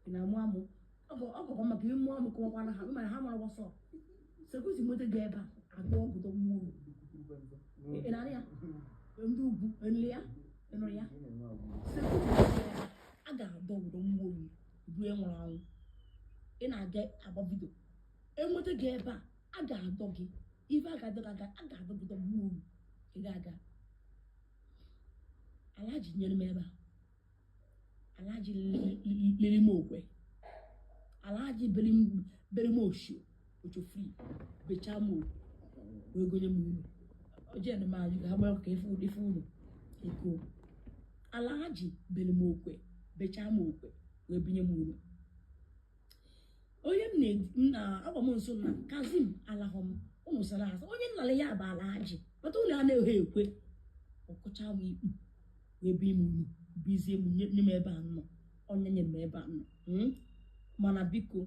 na mwamu ọkọ maka ime ọmụ kọwakwana ha mana ha mara gbọsọ sekwusi moto ga ebe a atọ ọgụdọ mmụọ ị na ya ndị ugwu nle ya ịnụrụ ya sekwusi a ga-adọ ọgụdọ mmụọ bụ enwere anwụ ị na-aga agba vidio enweta gị ebe a ga-adọ gị ife a ga-adọ gị a ga-adọ gị mmụọ ị ga-aga Alaji nyere m ebe a Alaji lere m okwe Alaji bere m oshio free bechaa m okwe wee gonye m uru oje na maji ga ha ka ifu uru eko Alaji bere m okwe bechaa m okwe wee binye m uru onye m na agba m nso na Kazim alahom ụmụ sara asa onye nnale ya bụ Alaji kpata ụlọ a na-ehe ekwe ọkụcha m ikpu wee bi m uru bizie m nye m ebe a nọ onye nyere m ebe a nọ mana biko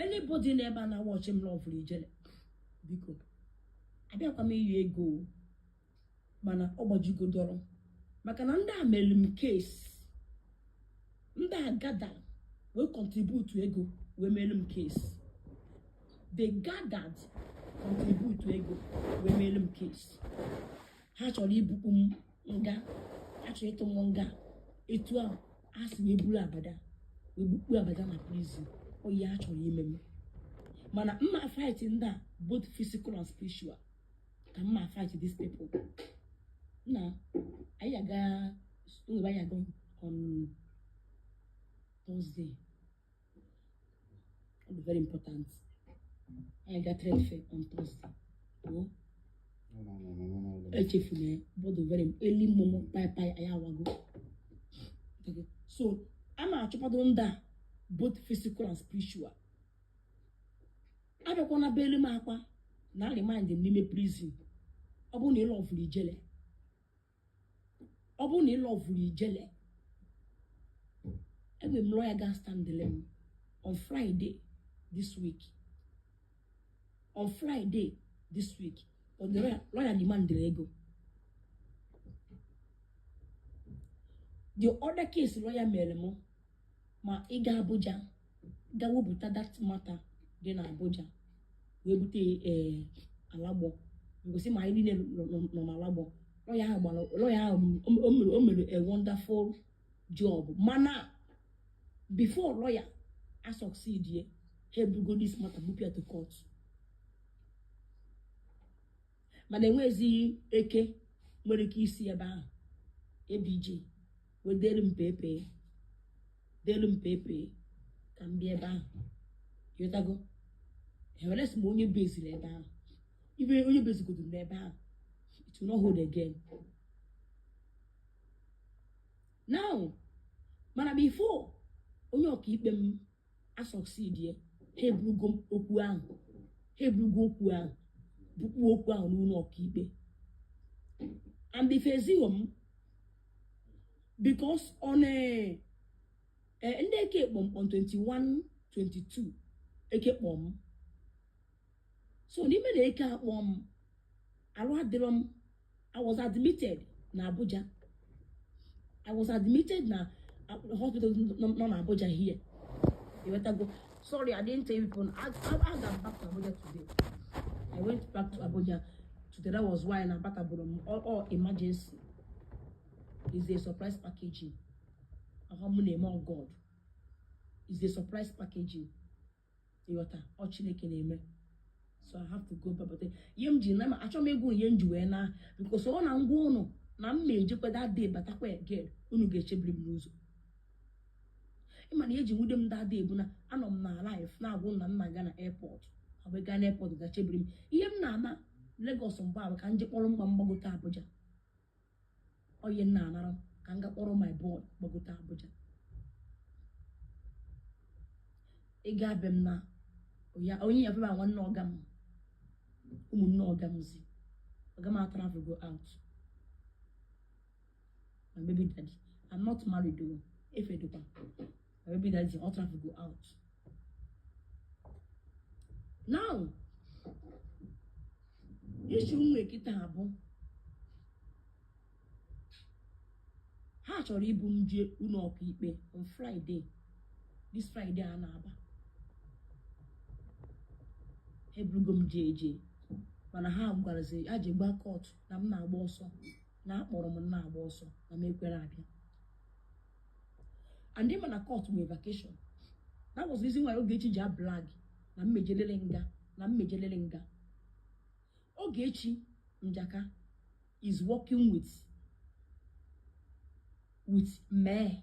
anybody n'ebe a na-watch m love ijele biko abịakwa m iyi ego mana ọ gbajigo dọrọ maka na ndị a mere m case ndị a gada wee contribute ego wee mere m case they gathered contribute ego wee mere m case ha chọrọ ibukpu m nga ha chọrọ ịtụ m nga etu a asị wee buru abada wee bukpu abada na prison oyi ha chọrọ ime m mana mma fight ndị a both physical and spiritual ka mma fight these people na anyị aga on Thursday very important anyị ga trade fair on Thursday oh echefuna bodo very early momo pai ayawago okay so ama achọpado nda both physical and spiritual abịakwa na belu m akwa na remind them n'ime prison ọ bụ na ị love ijele ọ bụ na ị love ijele egbe m lawyer ga stand them on Friday this week but the lawyer demand the ego. The other case lawyer melemo ma iga Abuja ga wobuta that matter dị na Abuja we bute alagbo ngosi ma anyị niile nọ na alagbo lawyer o mere a wonderful job mana before lawyer I succeed here he bugo this matter bupia to court mana enwezi eke nwere ike isi ebe ahụ ABJ we delu mpepe ka m bịa ebe ahụ yotago heweles ma onye beziri ebe ahụ ibe onye bezigodo n'ebe ahụ it will not hold again now mana before onye ọkaikpe m a succeed ye ha eburugo okwu ahụ bukwu okwu ahụ n'ụlọ ọkaikpe and befeziwo m because on ndị eke kpọm on 21-22 eke kpọm so n'ime na eke akpọm arụ adịrọ m I was admitted na Abuja na hospital nọ na Abuja here you better go sorry I didn't tell you people I got back to Abuja today I went back to Abuja today. That was why na Bataborom all emergency is a surprise packaging. Oh God, is a surprise packaging. Or Chineke. So I have to go back. But yemji na actually me go yenju na because all na ngo no na mmeje kwa that day but akwa again unu ga-echebiri m n'ụzọ. Imana eji nwude m that day bụ na anọ m na life na agwụ na nna ga na airport. Abega na airport ga-echebiri m. Ihe m na-ama Lagos mba ka nje kpọrọ mma mgbagote Abuja. Oye nna anara ka nga kpọrọ my boy gbagote Abuja. Ị ga-abịa m na oya onye ya feba nwanne ọga m ụmụnne ọga m zi ọga m travel go out my baby daddy I'm not married though if I do my baby daddy I'll travel go out now issue nwe kita abụ chọrọ ibu m jee ụlọ ọka ikpe on Friday, this Friday a na-aba. Eburugo m jee mana ha gwarazi ha ji gba court na m na-agba ọsọ, na akpọrọ m na-agba ọsọ na m ekwere abịa. And even na court with vacation. That was the reason why Ogechi ji blag na mmejelele nga. Ogechi Njaka is working with me.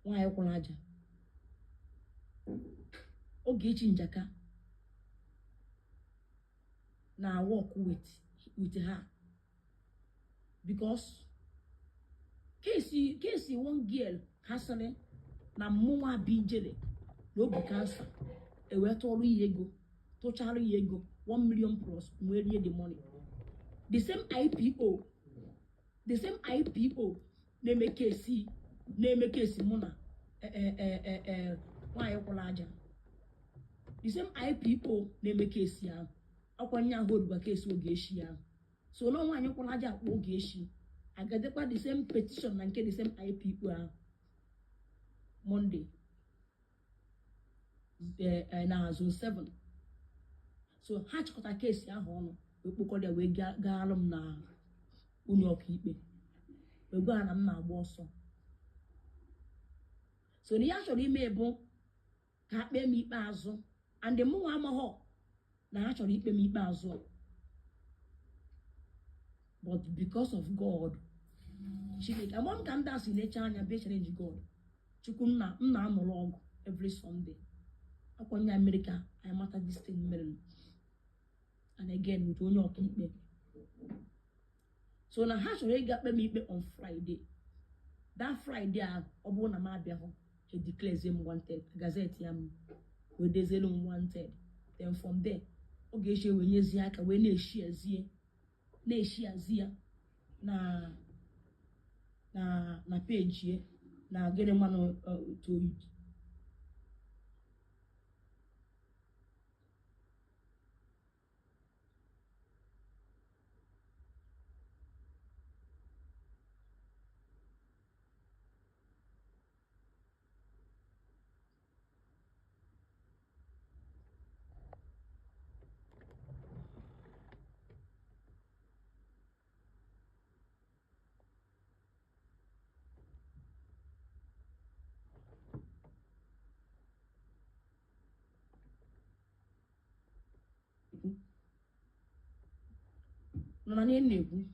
Why Okulaja? Ogechi Njaka na work with her because Casey one girl hustling na mwa bijele no be cancer e we to ego to chari ego 1 million plus where the money. The same IPO name Casey muna why Okulaja. The same IPO name Casey ya akwanya hold ba case Ogechi ya. So no one Okulaja Ogechi. I got the same petition and get the same IPO Monday. Now zone 7. So hatch got a case ya hono. We put their way galum na unyo keep it. We go and I'm not bosso. So the actually mable can't be me bazo and the more I'm a hawk. Now actually be me bazo. But because of God, she make a mom can dance in nature and be challenge God. Chukuna log every Sunday. Upon America, I matter this thing. And again, with only keep me. So now, how should I get me on Friday? That Friday, Obona Mabiaho, he declares him wanted. Gazette yam with the Zelum wanted. Then from there, Ogechi when you ziaka when you share zia na page here na get a man to it. No na na-ekwu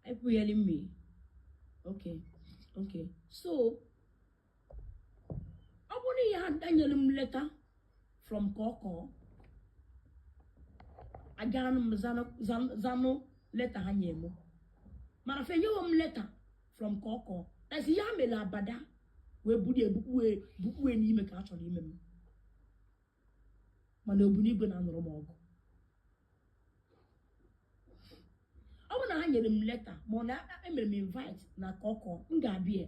I hearing me. Okay so I had Daniel letter from Koko. I got Zano letter hanyemo. Marafenyo letter from Koko. That's Yamela Bada. We buku ni me ka chori me. Mana obuni gbe na noro mo ogo. Obo na hanyere m letter, mo na emere m invite na Koko, m ga bia.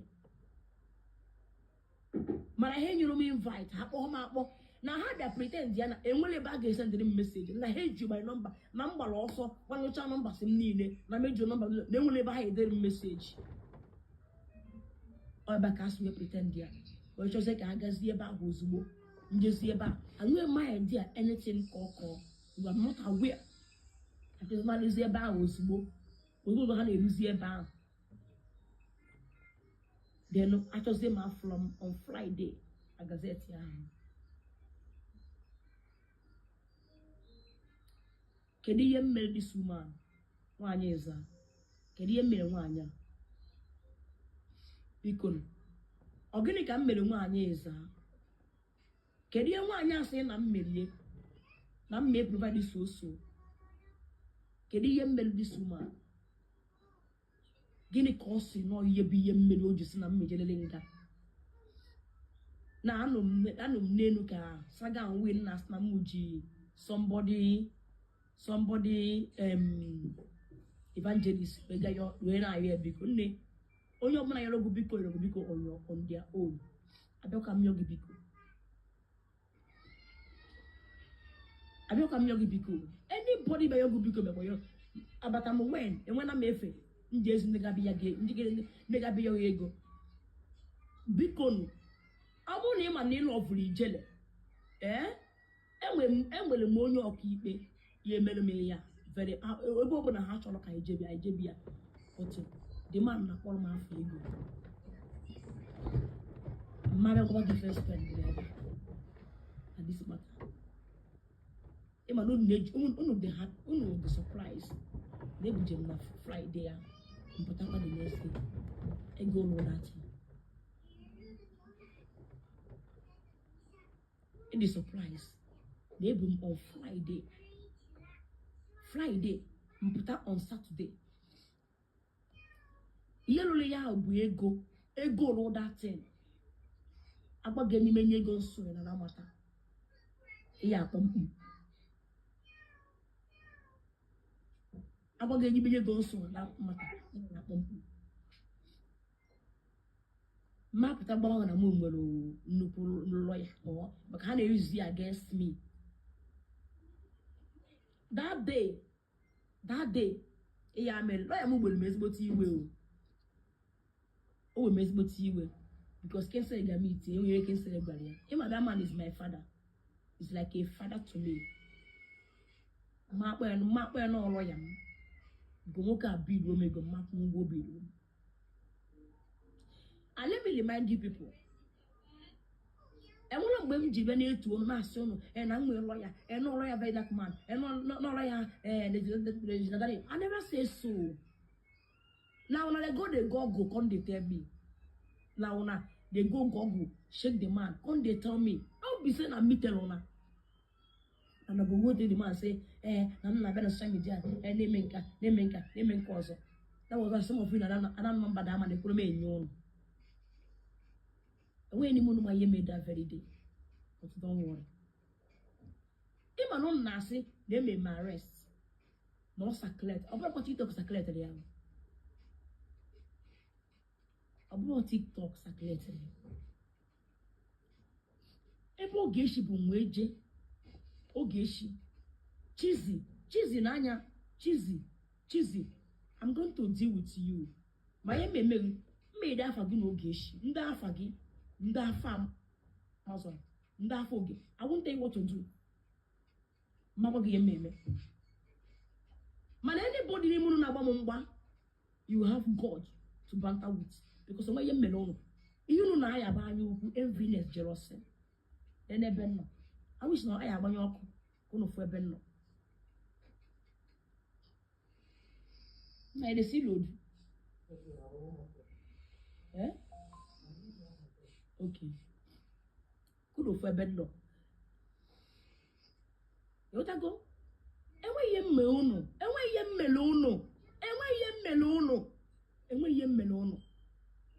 Mana he nyoro m invite, akpọ m akpọ. Na ha da pretend ya na enwele ba ga send them message. Na he ju my number, na mgbala ọsọ, gwanụcha number sim niile, na meju number na enwele ba ha edere message. Or back as we pretend ya. But just like I guess the about Bozumo, just the about. I know my idea anything Koko. You are not aware. I just man is the about Bozumo. We don't know how to use the about. Then I just them from on Friday. I gazette ya. Kedi ye mmere this woman. Nwanya eza. Kedi ye mmere nwanya. Bikon. Ogini ka mmere nwanya eza. Kedi ye nwanya asị na mmere. Na mme provide so. Kedi ye mmere this woman. Gini ka o si no ye bi ye mmere o jisi na mmejelele nga. Na anum nenu ka saga win na muji somebody evangelist bega yo we na here biko nne onye obuna yoro go biko on their own adoka mi ogi biko abịa ka m yọ gị biko anybody be yọ gị biko mekwa yọ abata m wen enwena m efe ndị ezi ndị gabi ya ego biko nụ ọ bụrụ na ị ma na ịlụ ọvụrụ ijele enwere m onye ọka ikpe ya emere m ya ebe ọbụla ha chọrọ ka ejebi ya otu the man na-akpọrọ m afọ ego mmadụ gwa gị first friend ebe na this matter ịma na unu dị surprise na ebuje m na Friday ya mpụtakwa the next day ego ụlọ dati ịdị surprise na ebu m on Friday mpụta on Saturday ihe lụrụ ya bụ ego ụlọ dati agbaghị n'ime nye ego nso na amata ihe akpọ mkpu agbaghị n'ime nye ego nso na amata na akpọ mkpu mmapụta gbawa na m nwere nnukwu lawyer maka ha na-use ya against me that day ya mere lawyer m gbere m ezigbote iwe o were m ezigbote iwe because Kensel Gamit, you Kensel Galia. That man is my father. He's like a father to me. Mapwe no lawyer. Gomoka bid will make a map go bid. And let me remind you people. And one of them Jibani to my son, and I'm a lawyer, and no lawyer by that man, and no lawyer, and I never say so. Now when I go, they go, come they tell me. Now they go Google, shake the man, come they tell me, I'll be saying I'm meeting on her. And I go to the man say, I'm not better sign with that, and they make cause. That was why some of you, I don't remember that man, they put me in your own. Away any money my made that very day. But don't worry. If I'm not nasty, they made my arrest. No saclet. I'll what you talk saclet there. About TikTok circulated. Ebo geshi bu mweje. O geshi. Cheesy nanya. Cheesy. I'm going to deal with you. My made afagi no geshi. Nda afagi. Nda fam. Howson. Nda fogi. I won't tell you what to do. Mama ge meme. Man anybody ni munu na ba you have God to banter with. Because when you melon, you know I have you enviness jealousy. Then a benno. I wish now I have on your cono for a benno. I the sea load. Eh? Okay. Could for a benno. You go? And why ye melono? And why ye melono? And why ye melono? And why ye melono?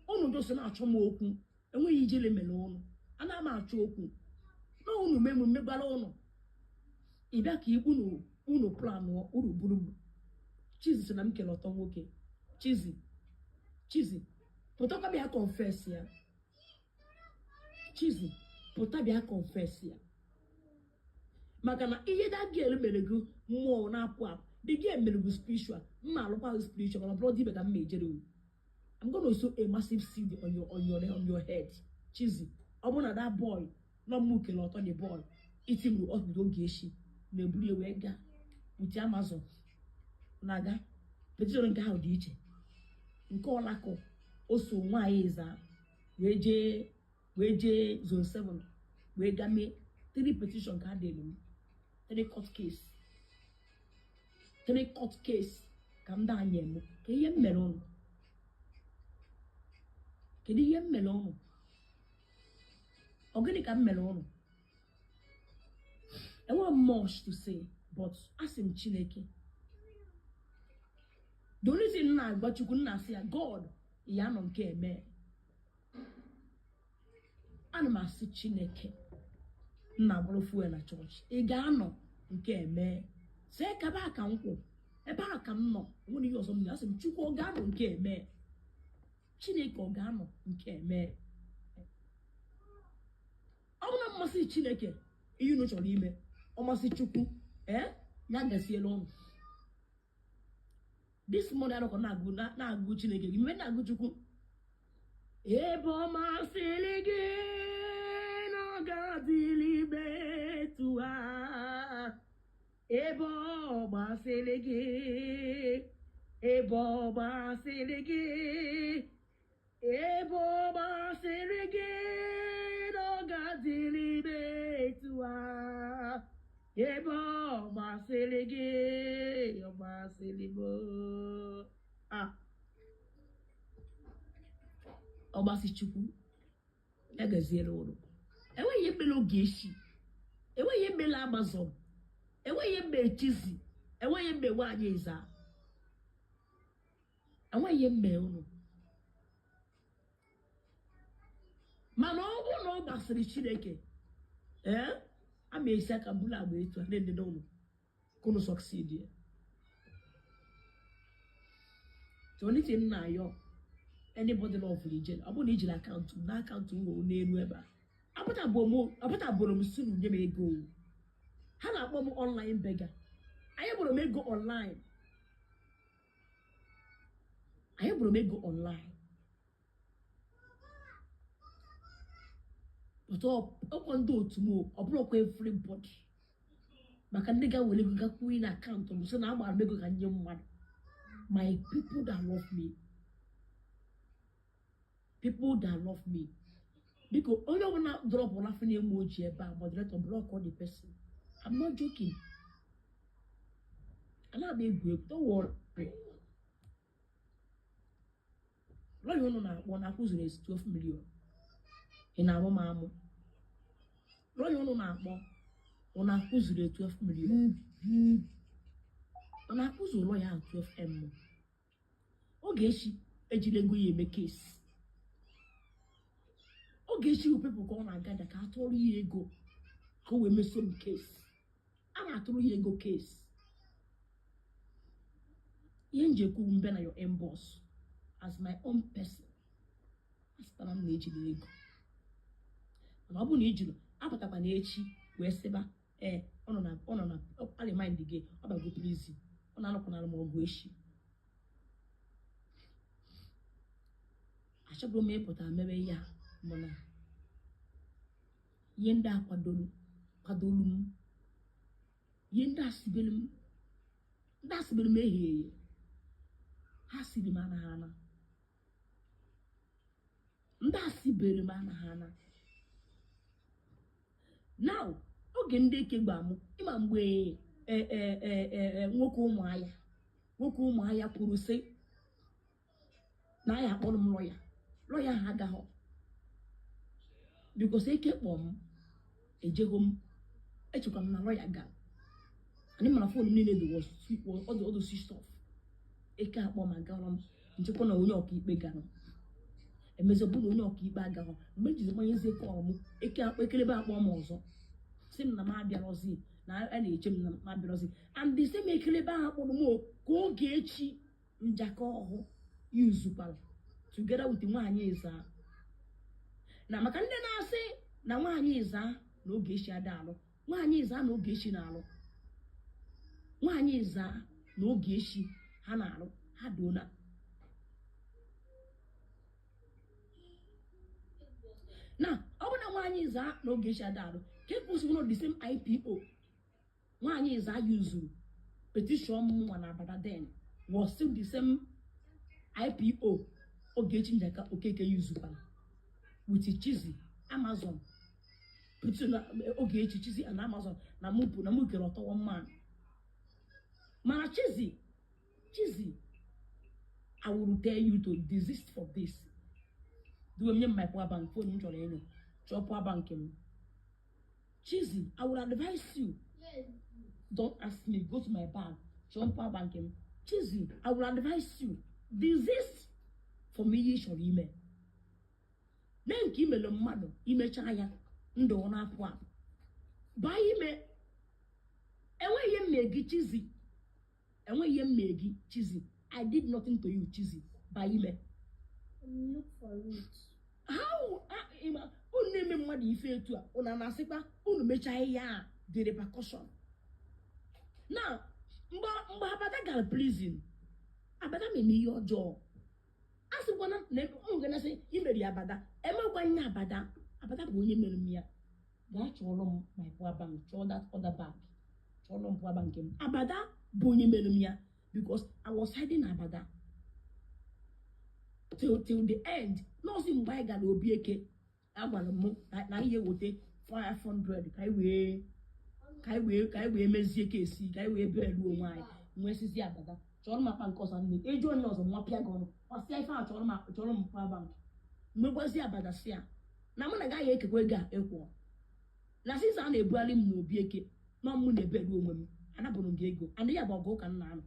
Onu doesn't achọ m okwu enweghị ijele mere ọnụ ana m achọ okwu na unu memu megbara ọnụ ịbịa ka ikwu unu plan uru buru Chizi na m kele ọtọ nwoke Chizi pụta bịa confess ya Chizi pụta bịa confess ya maka na ihe da girl mere gị mmụọ na-apụ the girl mere gị spiritual mma alụkwa spiritual mana blood ibe ka m ejere I'm going to sow a massive seed on your head. Cheesy. I want that boy. No muke lot on the boy. Eating with us with Ogeshi. Nebuli wega. With Amazon. Naga. But you don't get how did you? Nko lako. Also, why is that? Weje zone 7. Wega me 3 petition card. 3 court case. 3 court case. Come down here. Can you melon? Kedu ihe mmele ọnụ organic mmele ọnụ I want much to say but ask him Chineke the only thing na agba Chukwu na say God ya no nke eme ana m asị Chineke nna bụrụ fuel na church ị ga-anọ nke eme say ka ba ka nkwụ ebe a ka m nọ nwere ihe ọzọ m asị m Chukwu ọ ga-anọ nke eme Chineke ọ ga-anọ nke eme ọ bụrụ mmasị Chineke ihe unu chọrọ ime ọ masị Chukwu gazie alone. This morning I don't na go Chineke gị me na go Chukwu ebo ma selege no gadili betua ebo ma selege ebo ma selege no gadili betua ebo ma selege o ma selibo Ọgbasi Chukwu ya gaziere ụlọ enweghị ebe n'oge echi enweghị ebe la Amazon enweghị ebe chizi enweghị ebe nwaanyị ịza enweghị ebe ụlọ mana ọ bụrụ na ọ gbasiri Chineke a ma esi aka bụla agba etu a na-ede n'ụlọ kunu succeed ya so anything na yo anybody love religion ọ bụrụ na ijiri akaụntụ na akaụntụ nwere n'elu ebe a abataboro m sunu nye m ego ha na-akpọ m online beggar anyị bụrụ m ego online but ọkwa ndị otu m ọ bụrụkwa everybody maka ndị ga-were ego gakwuo na akaụntụ m so na agbara m ego ka nye mmadụ my people that love me because onye ọbụla drop laugh na emoji ebe a moderator block all the person. I'm not joking. Ana be egwu don't worry. Lawyer no na akpọ na akụzuru 12 million. Ị na-amụ m amụ. Lawyer no na akpọ ọ na akụzuru 12 million. Ọ na akụzuru lawyer 12M. Oge echi ejile ego ya eme case. Oge echi people ka ọ na-agada ka atụrụ ya ego ka o wee meso m case. A na-atụrụ ya ego case. Ihe njekwu mbe na your boss as my own person. Asịtara m na ejile ego. Mana ọ bụ na ijiri apụtakwa na echi wee sịba ọ nọ na parliament gị ọ bago please ọ na-anọkwana m ọgụ echi. Achọbụrụ m ịpụta mewe ya mana ihe ndị a kwadolu m ihe ndị asịbelu m ehihie ha siri m anaghị ana ndị asịbelu m anaghị ana now oge ndị eke gba mụ ịma mgbe nwoke ụmụahịa kwuru sị na ya akpọrọ m lọya ha agaghị because eke kpọọ m ejego m echekwa m na lọya ga anyị mara fon m niile dị ọdụ switch off eke akpọ ma gara m nchekwa na onye ọkaikpe gara emezọbụ na onye ọkaikpe agaghị mgbe ejizi manyezi eke ọmụ eke akpọ ekelebe akpọ m ọzọ si m na m abịarọzi na a na-eche m na m abịarọzi and the same ekelebe ahụ kpọrọ m ka oge echi njaka ọhụ yuzukwara together with nwaanyị ịza na maka ndị na-asị na nwaanyị ịza na oge echi ada alụ nwaanyị ịza na oge echi na-alụ nwaanyị ịza na oge echi ha na-alụ ha dona na ọ bụ na nwaanyị ịza na oge echi ada alụ ka ekwusi ụlọ the same IPO nwaanyị ịza yuzuru petition nwa na Abadan was still the same IPO Ogechi njaka okeke yuzukwara with Chizi Amazon Ogechi Chizi and Amazon na mụ kere ọtọwọ mmanụ mana Chizi I will tell you to desist from this do me my power bank phone m chọrọ enyo chọọ power bank m Chizi I will advise you don't ask me go to my bank chọọ power bank m Chizi I will advise you desist for me ihe chọrọ ime na nke imele mmadụ imecha ya ndụ ọ na-apụ apụ baa ime enweghị mmegi Chizi I did nothing to you Chizi baa ime look for it how unu na-eme mmadụ ife etu a unu na-asịkwa unu mechaa ihe a the repercussion Now, mgbe abada gara prison, abada mere ihe ọjọọ. A sịkwana na ụmụ na sị imeri abada, emekwa nye abada bụ onye mere m ya. Gaa chọrọ m my power bank, chọọ that other bank, chọrọ m power bank m. Abada bụ onye mere m ya because I was hiding abada till the end. Nọọsụ mgbe anyị gara Obieke, agwara m na ihe wote 500 ka anyị wee mezie kesi, ka anyị wee beeluo onwe anyị. Nwee sizi abada chọrọ m akpa nke ọzọ nne eji onye ọzọ nwa pịa gị ọnụ ọsịa ife a chọrọ m power bank. Mgbe gwazi abada si ya na mụ na gaghị ekekwa ego a ekwuọ na sisa a na-ebugharị m n'Obieke na mụ na-eberu onwe m anabụrụ m gị ego ana ya bụ ọgụ ụka nna anụ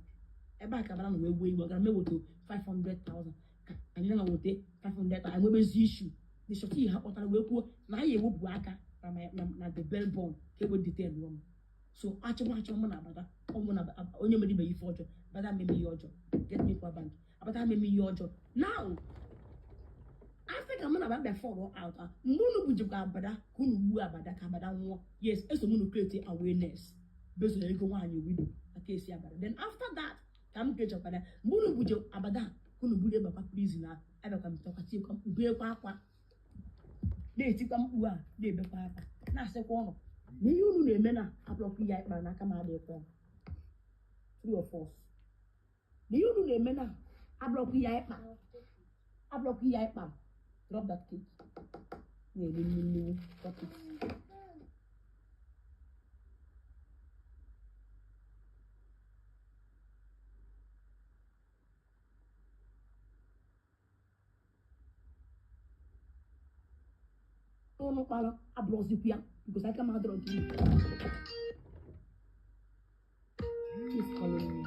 ebe a ka bara na wee gbuo iwe gara mewoto 500,000 ka anyị na wote 500,000 anyị nwebezi ishu the shọti ha kpọtara wee kwuo na anyị ewepụ aka na the bell bond ka ebe detail rụọ m. So achọ mụ na abada ọmụ na onye mere ibe ife ọjọọ abada meme ihe ọjọọ get me kwa bank abada meme ihe ọjọọ. Now after ka mụ na abada fall out mgbe unu bujikwa abada ka unu gbuo abada ka abada nwụọ. Yes, eso mụ create awareness based on ego nwaanyị widow aka esi abada. Then after that ka m create abada mgbe unu buje abada ka unu buru ebakwa prison na abịakwa m tọkwati kwa ubekwa akwa na-etikwa mkpu a na-ebekwa akwa na-asịkwa ọnụ na ihe unu na-eme na ablọkụ ya ịkpara n'aka m adịkwa true or false. Na ihe unu na-eme na ablọkụ ya ịkpara drop that cake na-eme mmiri drop it. Unu kpara ablọzikwu ya because aka m adọrọ nke ibu. He's calling me.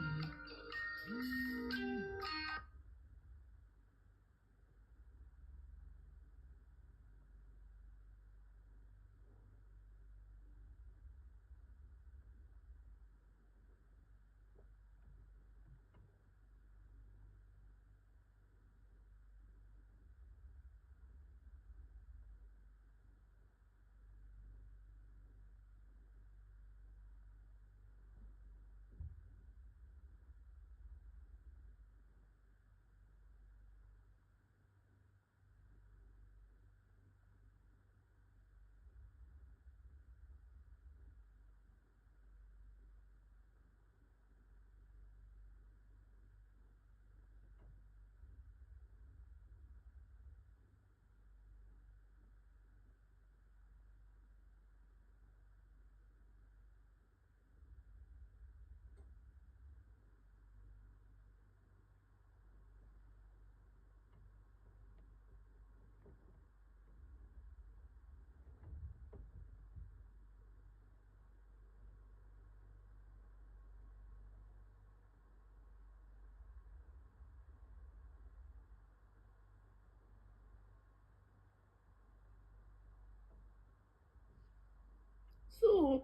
So,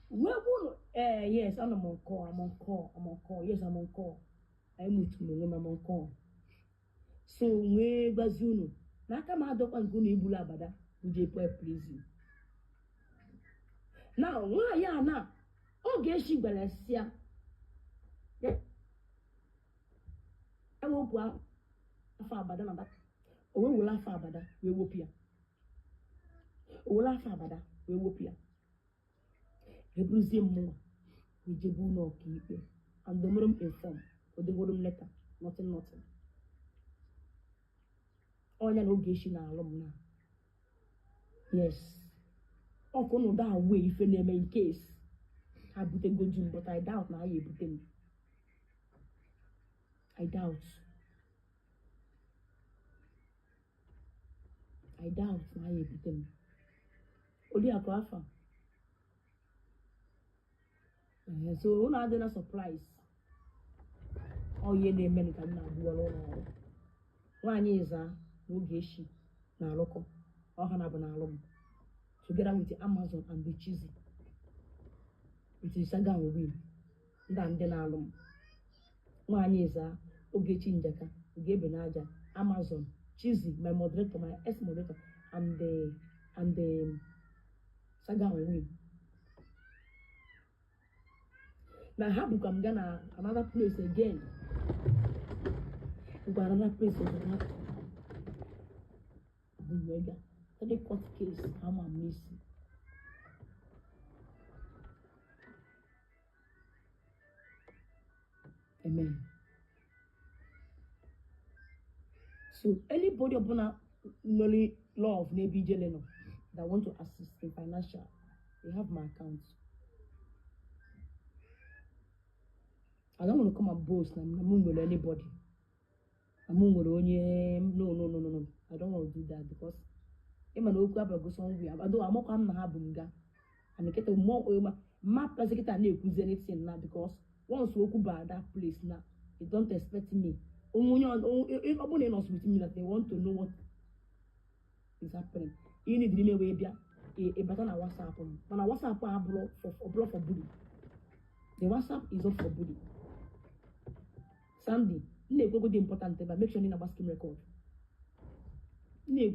where would yes, I'm on call. Yes, I'm on call. I'm with me, I'm on call. So, where was you know? Naka ma do kwan kunu ibula abada, uje po prison. Now, why ya na? Oge shi gbalasia. Yeah. I won't go afa abada na ba. Owe wula afa abada, we wopia. Ola fa abada we wopia ebruzie mmụọ ejebu n'ọka ikpe and the more inform odegoro letter nothing onya na oge eshi na alụ m na yes ọkụ no da we ife na-eme in case ha bute goju but I doubt na ya ebute m I doubt na ya ebute m Odi ako afa. So una adị na surprise. Oye na-eme ka nna abụọ n'ụlọ. Nwaanyị ịza n'oge echi na alụkọ. Ọha na bụ na alụ m. Together with the Amazon and the cheesy. It is saga win. Ndị na alụ m. Nwaanyị ịza oge echi njaka, oge ebe na aja, Amazon, cheesy, my moderator, my ex-moderator, and the saga win. Now how do come gonna another place again? We got another place again. So the court case, I'm missing. Amen. So anybody upon a law of Navy Jeleno that want to assist in financial, they have my account. I don't want to come and boast. I'm not with anybody. I'm with only no. I don't want to do that because I'm an old go somewhere. Although I'm not going to have bunga. And get a more my president and anything now because once we go by that place now, they don't expect me. Only us with me that they want to know what is happening. You need to be a button on WhatsApp. But on WhatsApp, I block for booty. The WhatsApp is up for booty. Sandy, you go the important but make sure you have a skin record. You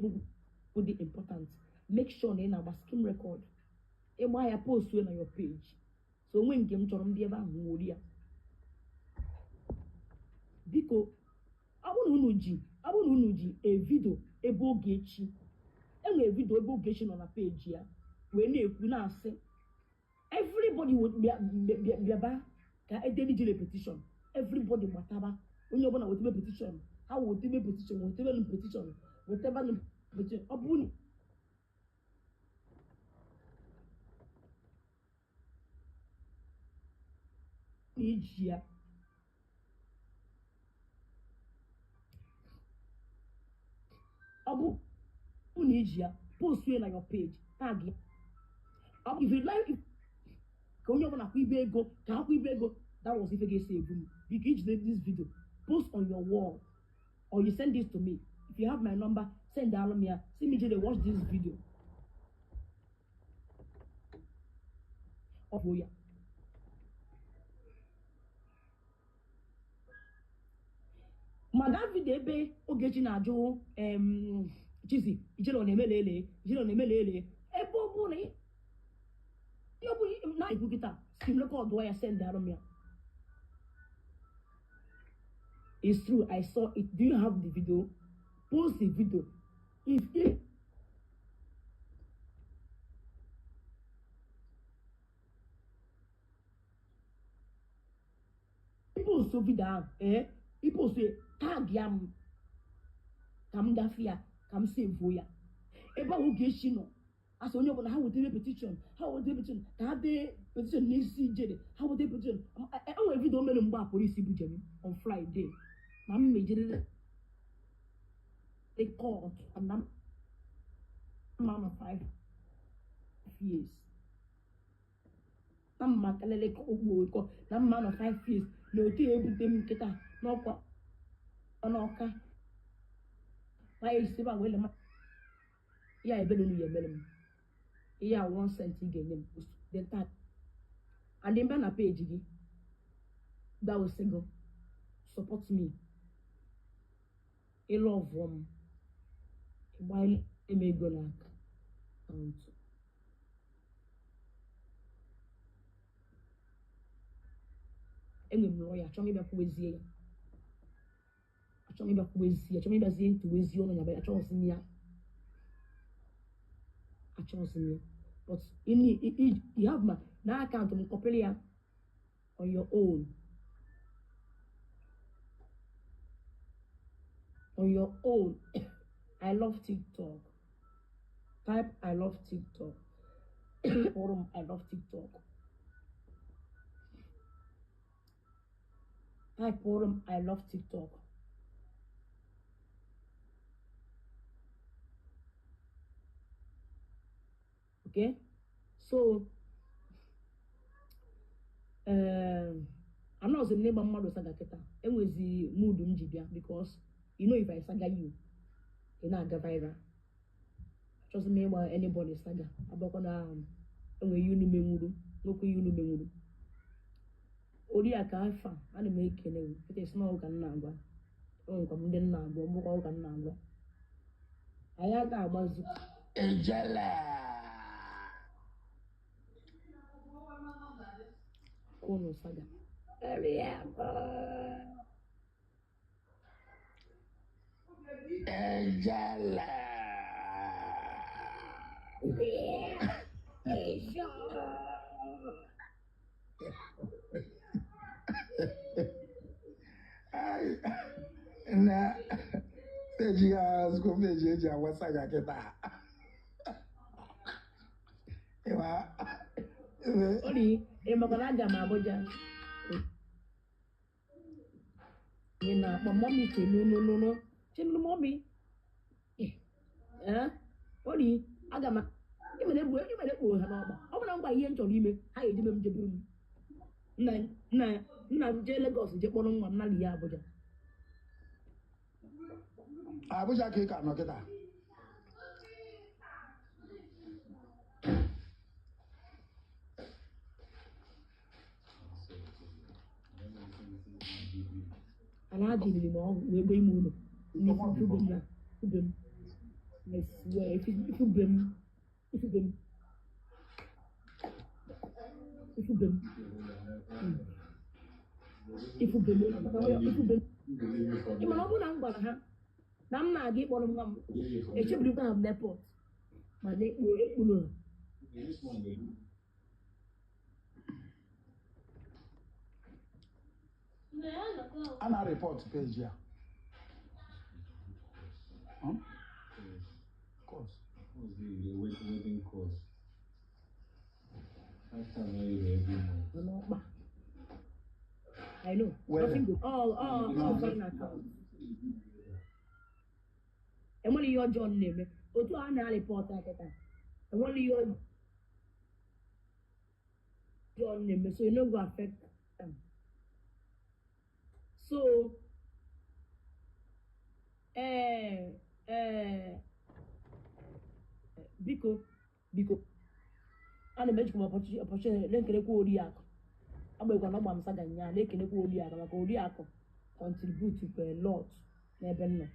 go the important. Make sure you have a skin record. And why I post you on your page. So when you come to the event, because I want to know a video a bogechi. And a video bogechi on a page here. When you now say everybody would be about a daily repetition. Everybody whatever. When you're going to petition, how would you petition? Whatever petition, Abuni. Each year. Abu Unija, post you on your page. Tag it. If you like, can you want to go? That was if you get saved. You can this video, post on your wall, or you send this to me. If you have my number, send that on me. See me to watch this video. Oh yeah. Madam Videbe Ogechi na jo Chisi ijelo na emelele ebo bu ni yo bu na igukita sim record why I send that on me. It's true, I saw it. Do you have the video? Post the video. If people so video people say tag yam kam dafia kam save ya eba Ogechi no as onye ọbụla how would they petition have the petition n'isi jede how would they petition enwere video mere mgbe a polisi bujere on Friday na m mejere the court and na man of 5 years na mma kalele ka ogbo na man of 5 years na otu ebute m nkịta n'ọkwa ọnọka ma esi ba wele ma ya ebele nu ya ebele m yeah, 1 cent again. Then that, and then ban a page again. That was single. Support me. A love while a may go like count. And the lawyer, tell me about poesy. Tell me about poesy. Tell me about the poesy on your bed. I chose me. But you have my now account on Copelia on your own. On your own. I love TikTok. Type I love TikTok. Forum I love TikTok. Type forum I love TikTok. Okay, so I'm not the neighbor model saga keta. And with the mood because you know if I saga you know go viral. Just me or anybody saga. About and when you know me no you know me Odi akafa and make it is not can number. Oh, come then number, more can number. I had a was Angela. kono saga. Yeah. Ejala. Ai, na tejiga sko mejeja wasaga kita. Ewa. Oli, makana aga m Abuja. You know, my mommy said no. She no mommy. Oli, aga m even if we ha n'ọgba. Ọ bụrụ na ngwa ihe nchọrọ ime, ha ga-ejebe m jeburu m. Nna jee Lagos je kpọrọ nwa m na ya Abuja. Abuja ka ị ka nọ kịta. Ana ajiri m ọgwụ wee gbe ime ụlọ. Ifube m. I swear, ifube m. Ị mana ọ bụrụ na m gwara ha na m na-aga ịkpọrọ nwa m, echebirikwa ha m n'airport ma na-ekpuru ha. A na-report page ya. Course. What's the waiting course? After every month. I know. Nothing good. Foreign account. And when you're John name, or to an report at that. And when you're John name, so you know go affect them. So biko ana meji kuma opportunity lenkere kwa ori akụ agbekwa na gbamsa ganya lekene kwa ori akụ maka ori akụ contribute to a lot n'ebe nọ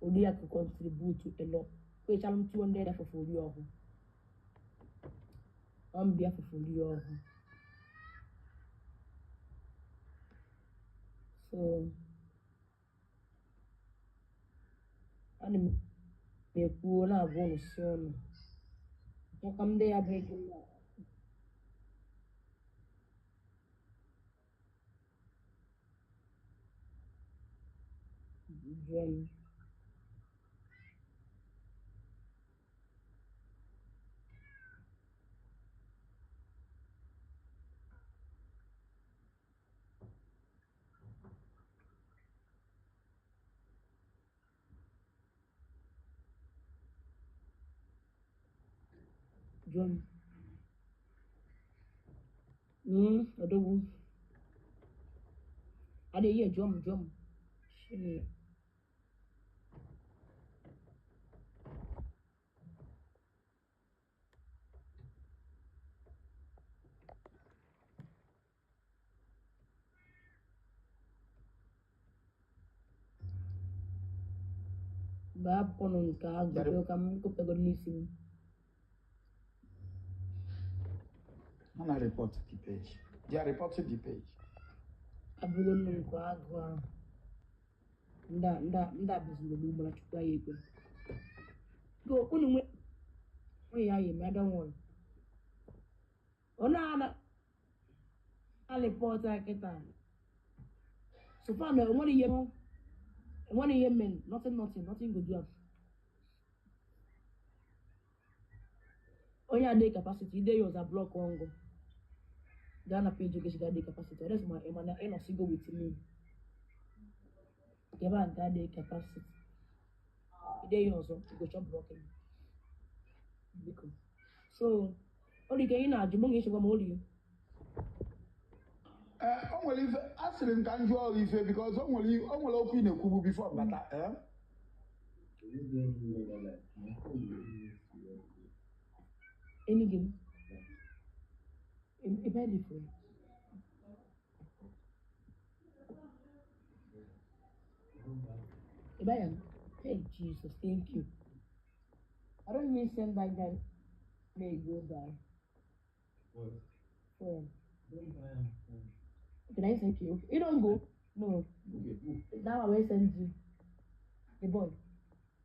ori akụ contribute to a lot kwechala m 200 afọ ori ọhụụ bịa afọ ori ọhụụ so ana m ekwu na-abụ n'isi ọnụ maka ndị ya bụ ego John. Adobu. I didn't hear drum. Shit. Bab konon ka agbo kam ko pagonisim. I'm not reporting the page. They are reporting the page. Abugon ko agwa. Nda bizu do mo la chukwa yego. Go unu we ya ye madam won. Ona a report aketa. So far no one year men, nothing go do am. Onya dey capacity, dey use a block one go. Ghana page get dey capacity. That's my emana eno sigo with me. Give am that dey capacity. Dey use go chop blocking. Because so only can na jumo ngi shwa mo oli. Onwere ife asịrị m ka m jụọ ife because onwere okwu ị na-ekwubu before bata Any game? A very different. Hey Jesus, thank you. I don't even send back that may go by. What? When? Can I send you? You don't go. No. Now I will send you. The boy.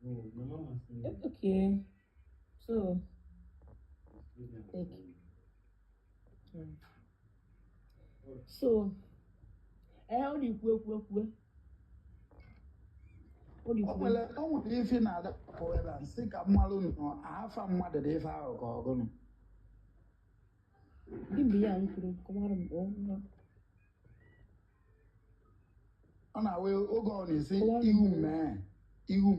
No, my mama said. Okay. So. Take. So. How do you work? What do you Well, I want if you know that however and sick of Malone or half a mother if I go on. Give me young to come on. On our way, go on and say, you man. You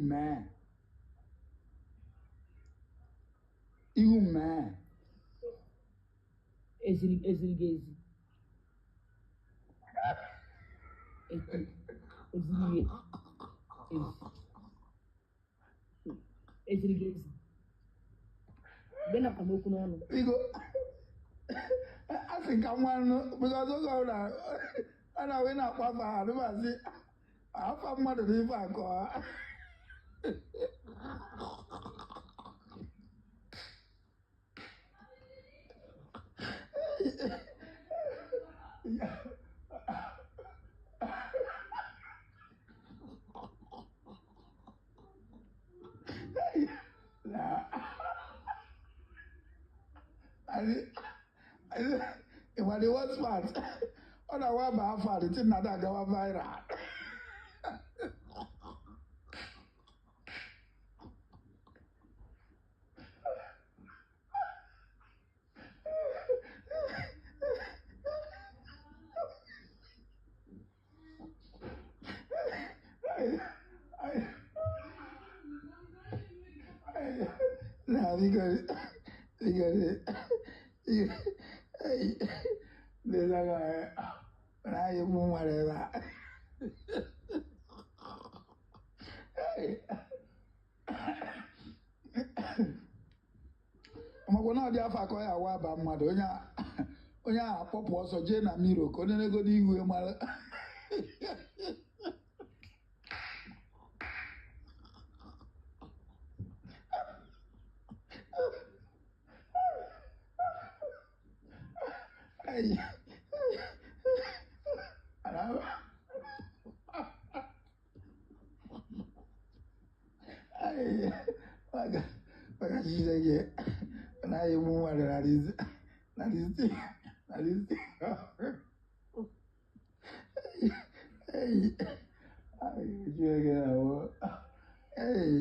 man. Ezigezi. Then I come open on. We go. I think I'm one because I go now. And I went up with my hand. I say, I have a mother if I go. If I do what's part, on a one by far, it's another go viral. Now because there's a guy, and I am whatever. I'm going to have a coy a wab, Madonia. Onye a pọpụ ọsọ jee na mmiri ka onye na-egodo igwe mara maka Chineke anaghị egbu mmadụ na this hey, Chineke na-awụ hey,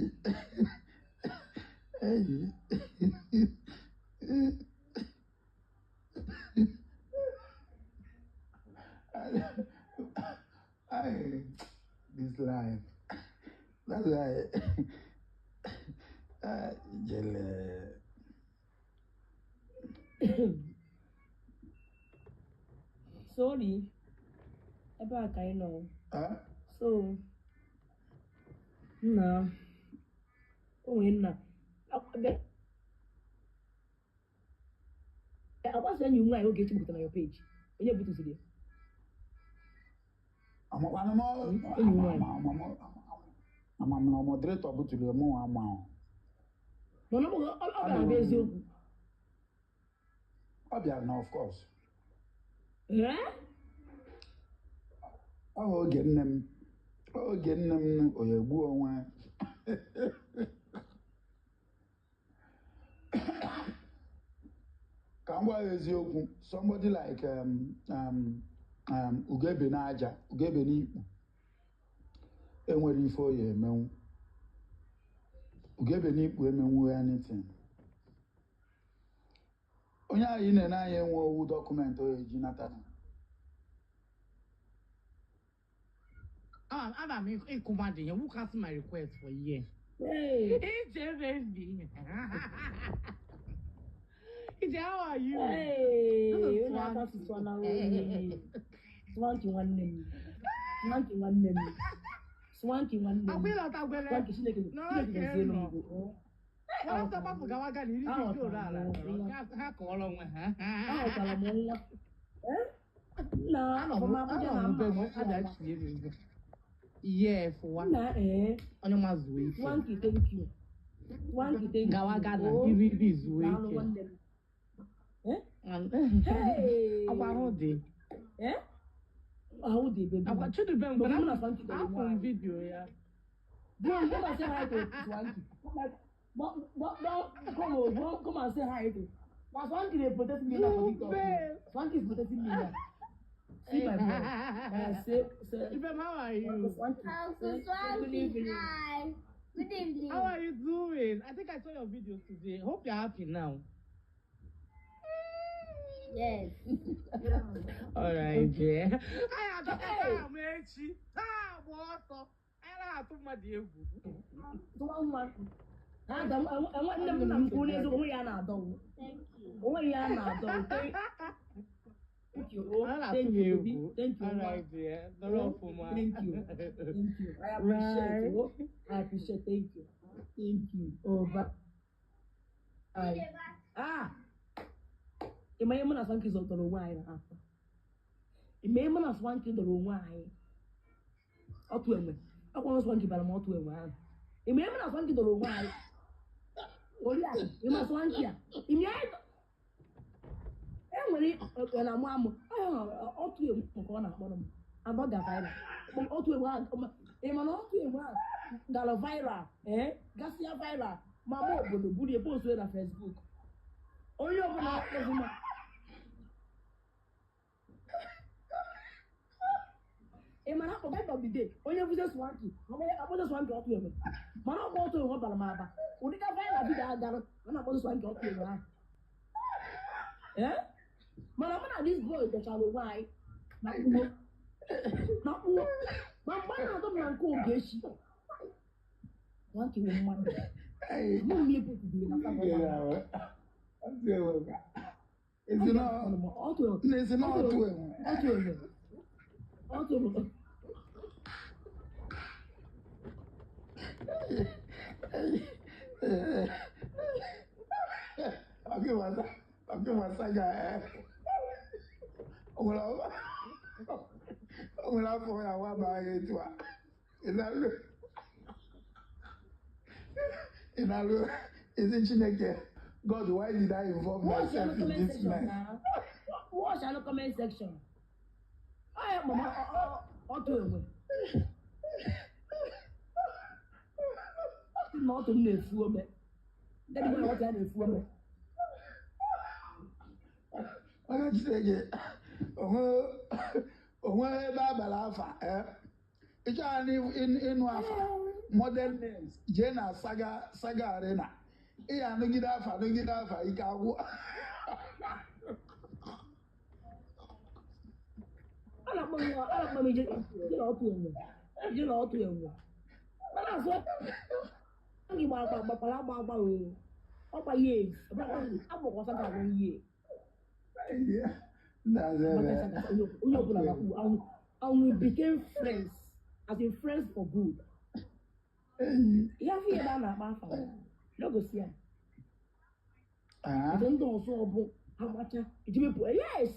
this life. That's why Sorry. About I know. So no. Oh, no. I was when you will get to put on your page. When you put to see I'm a moderator, but to the more amount. No, of course. Yeah? Oh, getting them, or your boo one. Somebody like Ugebe Naja, Ugebe Nipu, and where you for ye, man. Ugebe Nipu, women anything. Onya in and I will document or Jonathan. I'm a commanding. Who cancel my request for a year? Hey, It's MSB. How are you? Hey, you're not going to Swanky one name. Swanky one name. Swanky one name. I will not have Swanky, she like no, I was about to go again. You need to go down. How call on her? No, I don't know. Yeah, for one. On your mother's way. Swanky, thank you. Swanky, thank you. Gawagana, give it this way. Hey. Agwa ahụ dị. Eh? How did baby? Agwa Chidubem But gwara I'm m not fancy the afọ one. vidiyo ya. Don't come and say hi to Swanky. Come and say hi to. But Swanky they protect me now for TikTok. Swanky is protecting me now. See my boy. Say. Ibem, how are you? Swanky. Uncle Swanky, hi. Good evening. How are you doing? I think I saw your video today. Hope you're happy now. Yes. All right, yeah. I have to mechi. Ah, what? I have to madie. One man. I want them to go there. So we are not done. Thank you. We are not done. Thank you. Thank you. Thank you. All right, yeah. Thank you. Thank you. I appreciate you. I appreciate. Thank you. Thank you. Over. Ime mụ na Swanky zọtọrọ onwe anyị n'afọ. Ime mụ na Swanky dọrọ onwe anyị. Ọtụ enwe. Akwụkwọ Swanky bara m ọtụ enwe ahụ. Ime mụ na Swanky dọrọ onwe anyị. Oriakụ, ime Swanky a. Ime anyị enwere na amụ ọtụ enwe nke ọ na-akpọrọ m. Abọga viral. Ọtụ enwe ahụ. Ịma na ọtụ enwe ahụ gara viral. Gasịa viral. Ma mụ obodo buru ebe osu na Facebook. Onye ọbụla akpọzi ma. Ị mara akpọ by of the day, onye bụze Swanky, akpọzi Swanky ọtụ enwe. Mana ọkpọ ọtụ enwe bara m aba. Ụdịka viral vidio agara, a na-akpọzi Swanky ọtụ enwe ahụ. Mana mụ na this boy dọchara onwe anyị na kpuo. Ma mgbe a na-adọ m na nke Ogechi, Swanky nwe mmadụ. Mụ m ihe pụtụrụ na sabọ ya. It's not Okay, Masaga. Isn't Chineke? God, why did I involve myself in this mess? Watch the comment section. I am Mama. Not in the woman. Then you know what I do for me. I got to say it. Baba it's in Wafa. Modern names. Jena Saga Arena. Iya nugida afa ikawu. Ala mami je otu enwe. Mana so ngi gba o. Opa years. Aboko Saga go year. Yeah. That's it. And we became friends. As in friends for good. Yeah, fear that na ma. No go see am. I don't know so how much it will put. Yes.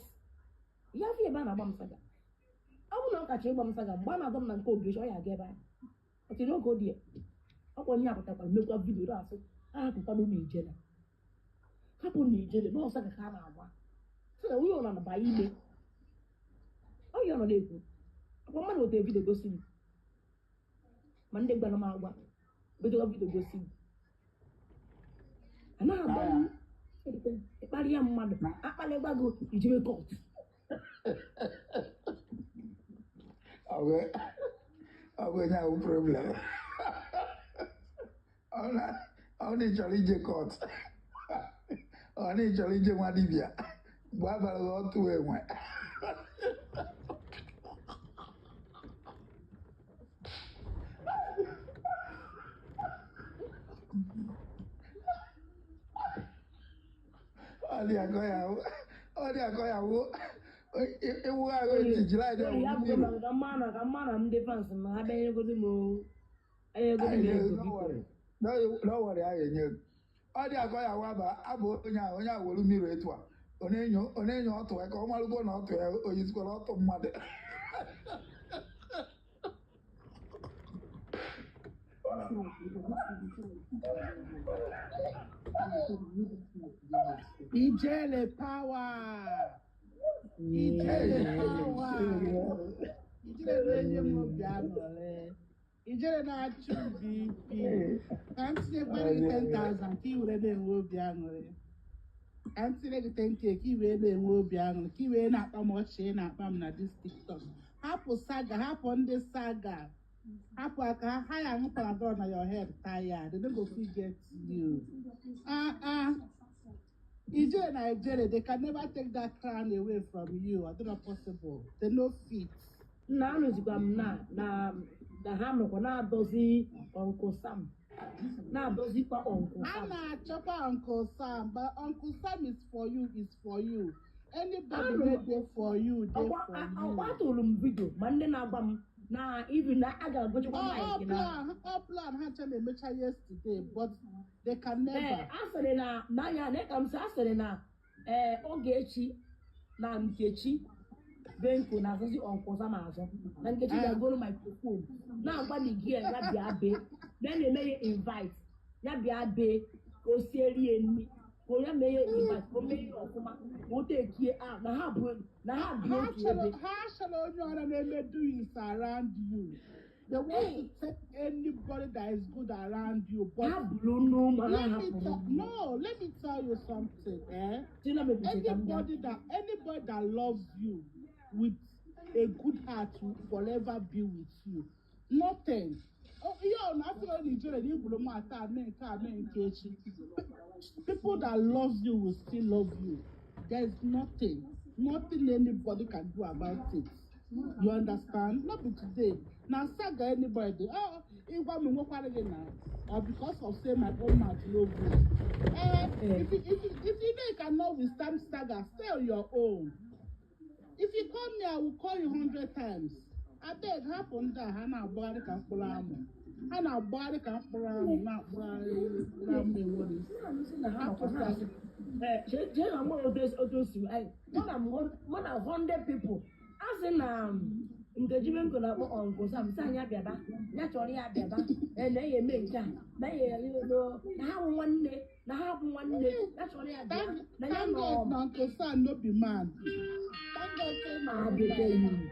You have here banana bomb saga. I will not catch a bomb saga. One of them and go be sure I get back. But you don't go there. I want you to make a video. I have to follow me, Jenna. Couple need Jenna. No saga can I. So we all on the buy email. Oh, you're not able. A woman with a video go see. Monday, Banama, video go see. And now, Maria mother, Apalebago, you will court. Okay, no problem. Only challenge court. Only challenge Madibia. Baba got to a one. Only a go. It was going to July. I'm defense. I beg you go to move. No worry, I knew. Only a go. Abonya will mirror it one. Onenyo to a comal go not to or he's got a lot of mother. Ijele power. Ijele power. Ijele na-enye m obi aṅụrị. Ijele na-achụ BP. Ka m tinyekwara gị 10,000 ka ị were na-enwe obi aṅụrị. Ka m tinye gị 10K ka ị wee na-enwe obi aṅụrị. Ka ị wee na-akpa m ọchị ị na-akpa m na dis TikTok. Hapụ saga, hapụ ndị saga. Hapụ aka ha ya aṅụ Panadol na your head tired. They don't go fit get you. Ijele Nigeria, they can never take that crown away from you. I don't know possible. They no fit. Nna anụzikwa m na ha nọkwa na-adọzi Uncle Sam. Na-adọzikwa Uncle I Sam. na-achọkwa Uncle Sam, but Uncle Sam is for you, is for you. Anybody wey dey for you, dey for Ọkwa you. atụrụ m vidio ma ndị na-agba m na even na a ga-agụchakwa maịkị na All plan ha chọrọ emecha yesterday, but they can never. a sịrị na n'anya na ka m sị a sịrị na Ogechi na Nkechi Benko na-azụzi Uncle Sam azụ na Nkechi ga-agoro microphone na-agwa Nigeria ya bịa bee na na-eme ya invite ya bịa bee ka o sieri ya nri ka onye mee ya invite ka o mee ya ọfụma ka o tekie na ha bụ otu ebe Ha chọrọ onye ọrụ na-eme doings around you. They want to take anybody that is good around you, but ha bụrụ nnu ma ha hapụrụ let me tell you something, si na mebisi ka m bịa anybody that loves you with a good heart will forever be with you. Nothing. People that love you will still love you. There's nothing anybody can do about it. You understand? Not be today. Now, saga anybody. It was me now, or because of say my own mouth no good. If you know you cannot withstand saga, stay on your own. If you call me, I will call you 100 times. I beg, happen that Hannah body can pull arm. Hannah body can pull arm, not me what is. More than 100 people. As in Nkechi Benko na-akpọ Uncle Sam sị anya bịaba ya chọrọ ya bịaba na ya eme nke a na ya na ha bụ nwanne ya chọrọ ya bịa na ya Thank God na Uncle Sam no be man. Thank God say na be man.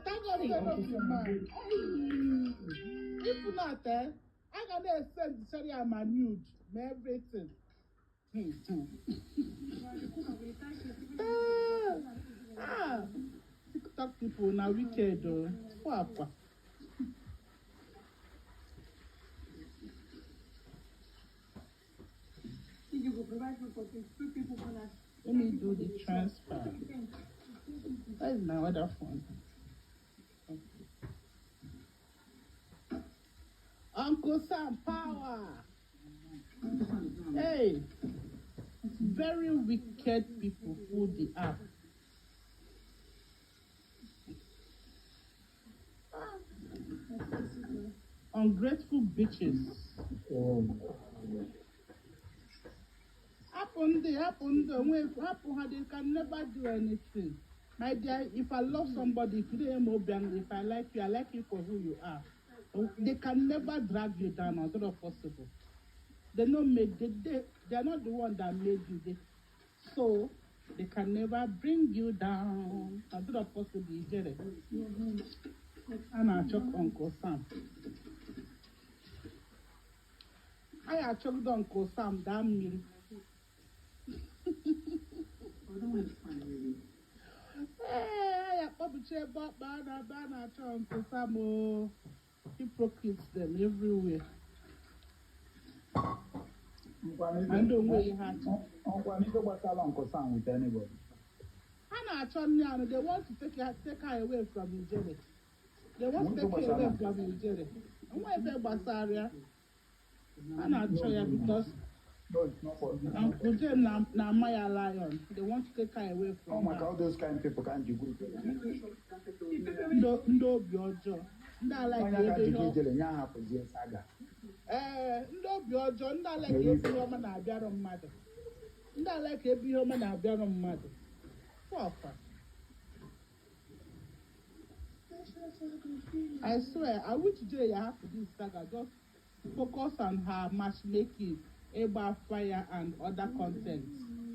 Thank God say no be man. If not, I can send Sherry and my nude, my everything. TikTok people now wicked though. Papa. Let me do the transfer. That is my other phone. Uncle Sam power. Hey, very wicked people full the app. Ungrateful bitches. Happen how they can never do anything. My dear, if I love somebody, if you don't if I like you for who you are. They can never drag you down, it's not possible. They are not the one that made you. So they can never bring you down. It's not possible, you get it? And I chop Uncle Sam. I choked Uncle Sam, damn me. Hey, I probably check about Bana Uncle Sam. Hypocrites them everywhere. And don't wear your hat. Uncle Sam with anybody. They want to take her away from Nigeria. They want to take her away from Nigeria. And why is that Basaria? And I'll show you because No, it's not for Uncle Jim na Maya Lion. They want to take her away from oh my God, those kind of people can't do good. No, your job. Ndị obi ọjọọ ndị ala ka ebe ihe ọma na-abịarụ mmadụ ndị ala ka ebe ihe ọma na-abịarụ mmadụ pọpa I swear I wish today you have to do saga just focus on her matchmaking ịgba fire and other content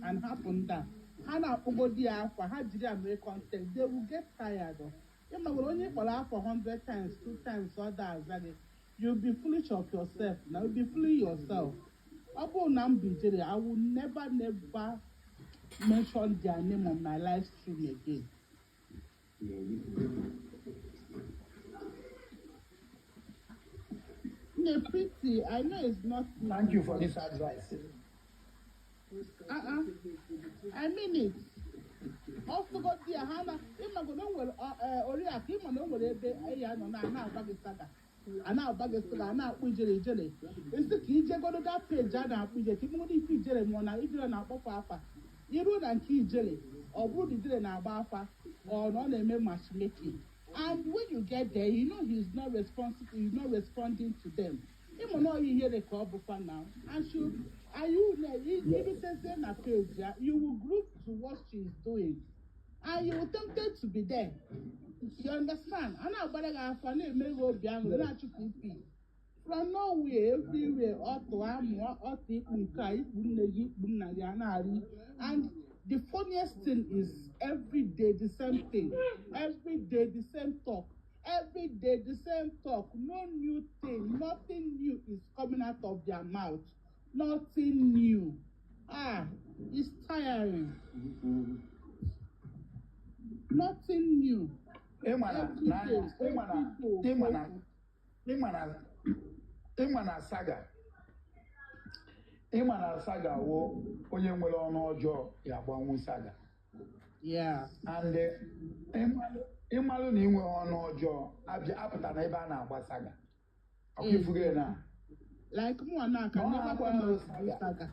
and happen that ha na-akpọgodi ya akwa ha jiri amere content they will get tired of ịma nwere onye kpọrọ afọ 100 times 2 times ọ da aza gị you'll be foolish of yourself now you'll be fooling yourself ọ bụrụ na m bijere I will never mention their name on my live stream again. Pretty, I know it's not. Thank you for this advice. I mean it. Also got the Hana, Imago will Oriak, Imano will be a no now Bagasaga. And now Bagasaga, now Ujeli Jelly. It's the key go to that page, Jana, Puja, Timothy P. Jelly, Mona, Idra, and Papa. You would and key jelly, or would it in our bafa, or non a matchmaking. And when you get there, you know he's not responsible, he's not responding to them. Even though you hear the call before now, and are you if it says in a page, you will group to what she's doing, and you will tempted to be there. You understand? And now, but I have funny, may go beyond the natural people. From nowhere, everywhere, and the funniest thing is every day the same thing, every day the same talk, every day the same talk, no new thing, nothing new is coming out of their mouth, nothing new. It's tiring. Nothing new. Saga. Imana saga wo onye nwere ọnụ ọjọọ ya gbanwu saga. Yeah. And ịmalụ na inwe ọnụ ọjọọ apụta na ebe a na-agba saga. Ọkụfuge na. Like more now can never come out saga.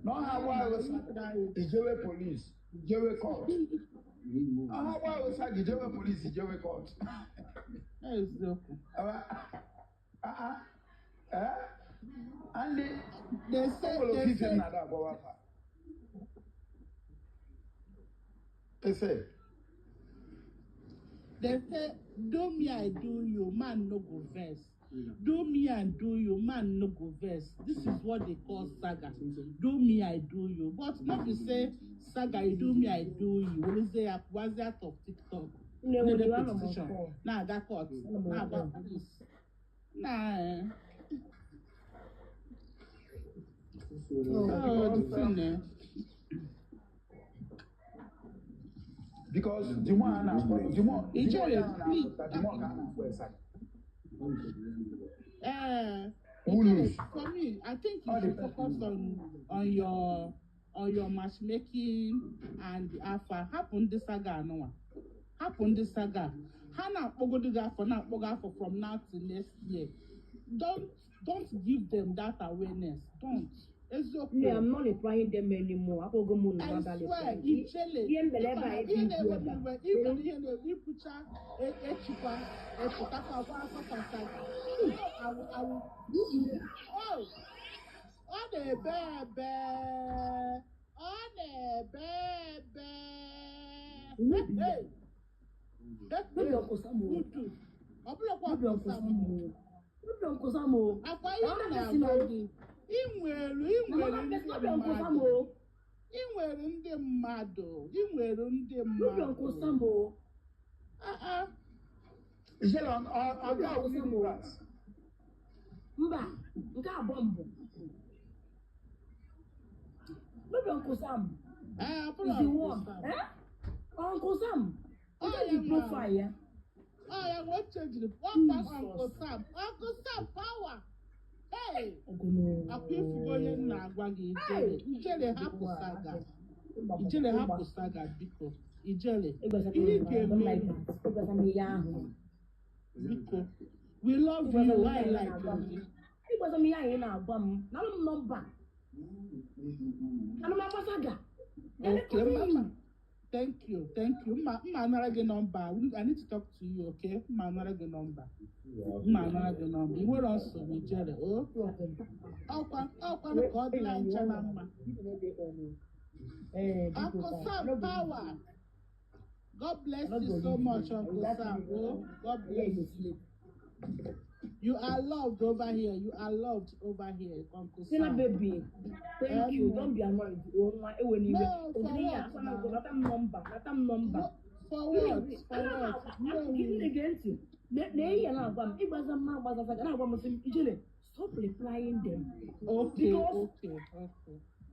No hawa saga ijewe police, ijewe court. Hawa saga ijewe police, ijewe court. Exactly. And they say, do me, I do you, man no go verse. Do me and do you, man no go verse. This is what they call saga. Do me, I do you. But not to say saga, you do me, I do you. What is there? Was that of TikTok? Now I got caught. Now I got police. Nah. Because the for me, I think you should focus on your matchmaking and alpha. Happen this saga no one. Happen this saga. Hannah Ogodiga for now, from now to next year. Don't give them that awareness. Don't. It's okay. Yeah, I'm not replying them anymore. I swear, ị nwere ndị mmadụ mba nke abụọ mbụ Uncle Sam is the one. Uncle Sam, what is the profile? What change the Uncle Sam? Uncle Sam power. Hey, Aquifugoye na-agwa gị ijele hapụ saga. Ijele hapụ saga biko. Ijele. Ihe ga-eme biko. We love you. I like you. Ịgwaza m ihe anyị na-agwa m. Nalụ m nọmba. Ana m agwa saga. Okay, mama. Thank you. Ma anara gị nọmba. I need to talk to you, okay? Ma anara gị nọmba. I nwere nsogbu ijele. Ọkwa ka ọ dị na nche na mma. Uncle Sam power. God bless you so much, Uncle Sam. God bless you. You are loved over here. You are loved over here, Uncle Sina Sam. baby, thank you. Don't be annoyed. Oh my, when you No, for Odini, what I'm now? go. Let them number. Let them number. No, for what? For what? I'm giving against you. They are not going. It was a man. Was a fact. And I want to say, stop replying them. Okay, Because okay.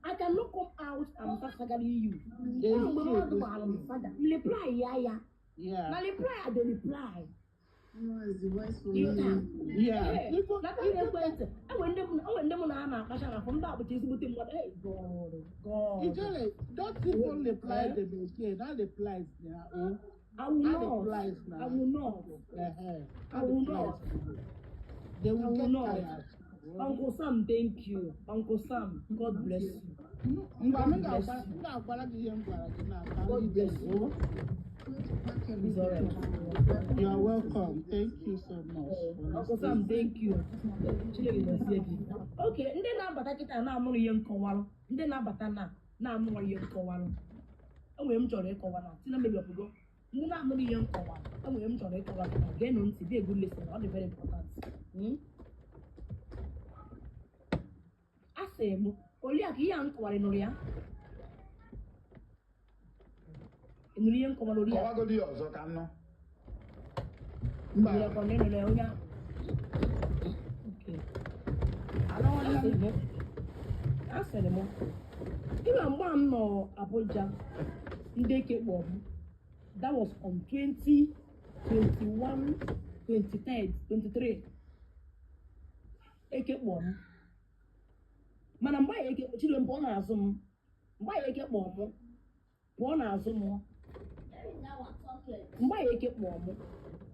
I cannot come out and start sagari you. It's I'm true, not it's going to reply. Yeah. Yeah. Now reply. I don't reply. No, it's the voice for You me. can. Yeah. Even, That's how they went. I went them on a passion from that, but it's with him. Hey, God. Usually, don't even reply them again. That replies now. Oh, I will that not. replies now. I will not. Uh-huh. I will not. They I will will get not. tired. Uncle Sam, thank you. Uncle Sam, God bless you. God bless you. God bless you. It's alright. You are welcome. Thank you so much. Uncle Sam, thank you. Okay, ndị na-abata kịta na-amụrụ ihe nkọwarụ. Ndị na-abata na-amụrụ ihe nkọwarụ. Enwere m chọrọ ịkọwa na tina mebi ọbụgo. Ndị na-amụrụ ihe nkọwa. Enwere m chọrọ ịkọwa na geenụ ntị be good lesson. Ọ dị very important. Asị m, Oliakụ ihe a m kọwara nụrụ ya. Nụrụ ihe nkọwara Oliakụ. Kọwagodi ya ọzọ ka m nụ. Mba. Onye nụrụ ya onye ahụ. Asịrị m, ịma mgbe m nọ Abuja, ndị eke kpọọ m. That was on 2021, 23. Eke kpọọ m. Mana mgbe anyị eke kpọchiri m pụọ n'azụ m. Mgbe anyị eke kpọọ m pụọ n'azụ m. Mgbe anyị eke kpọọ m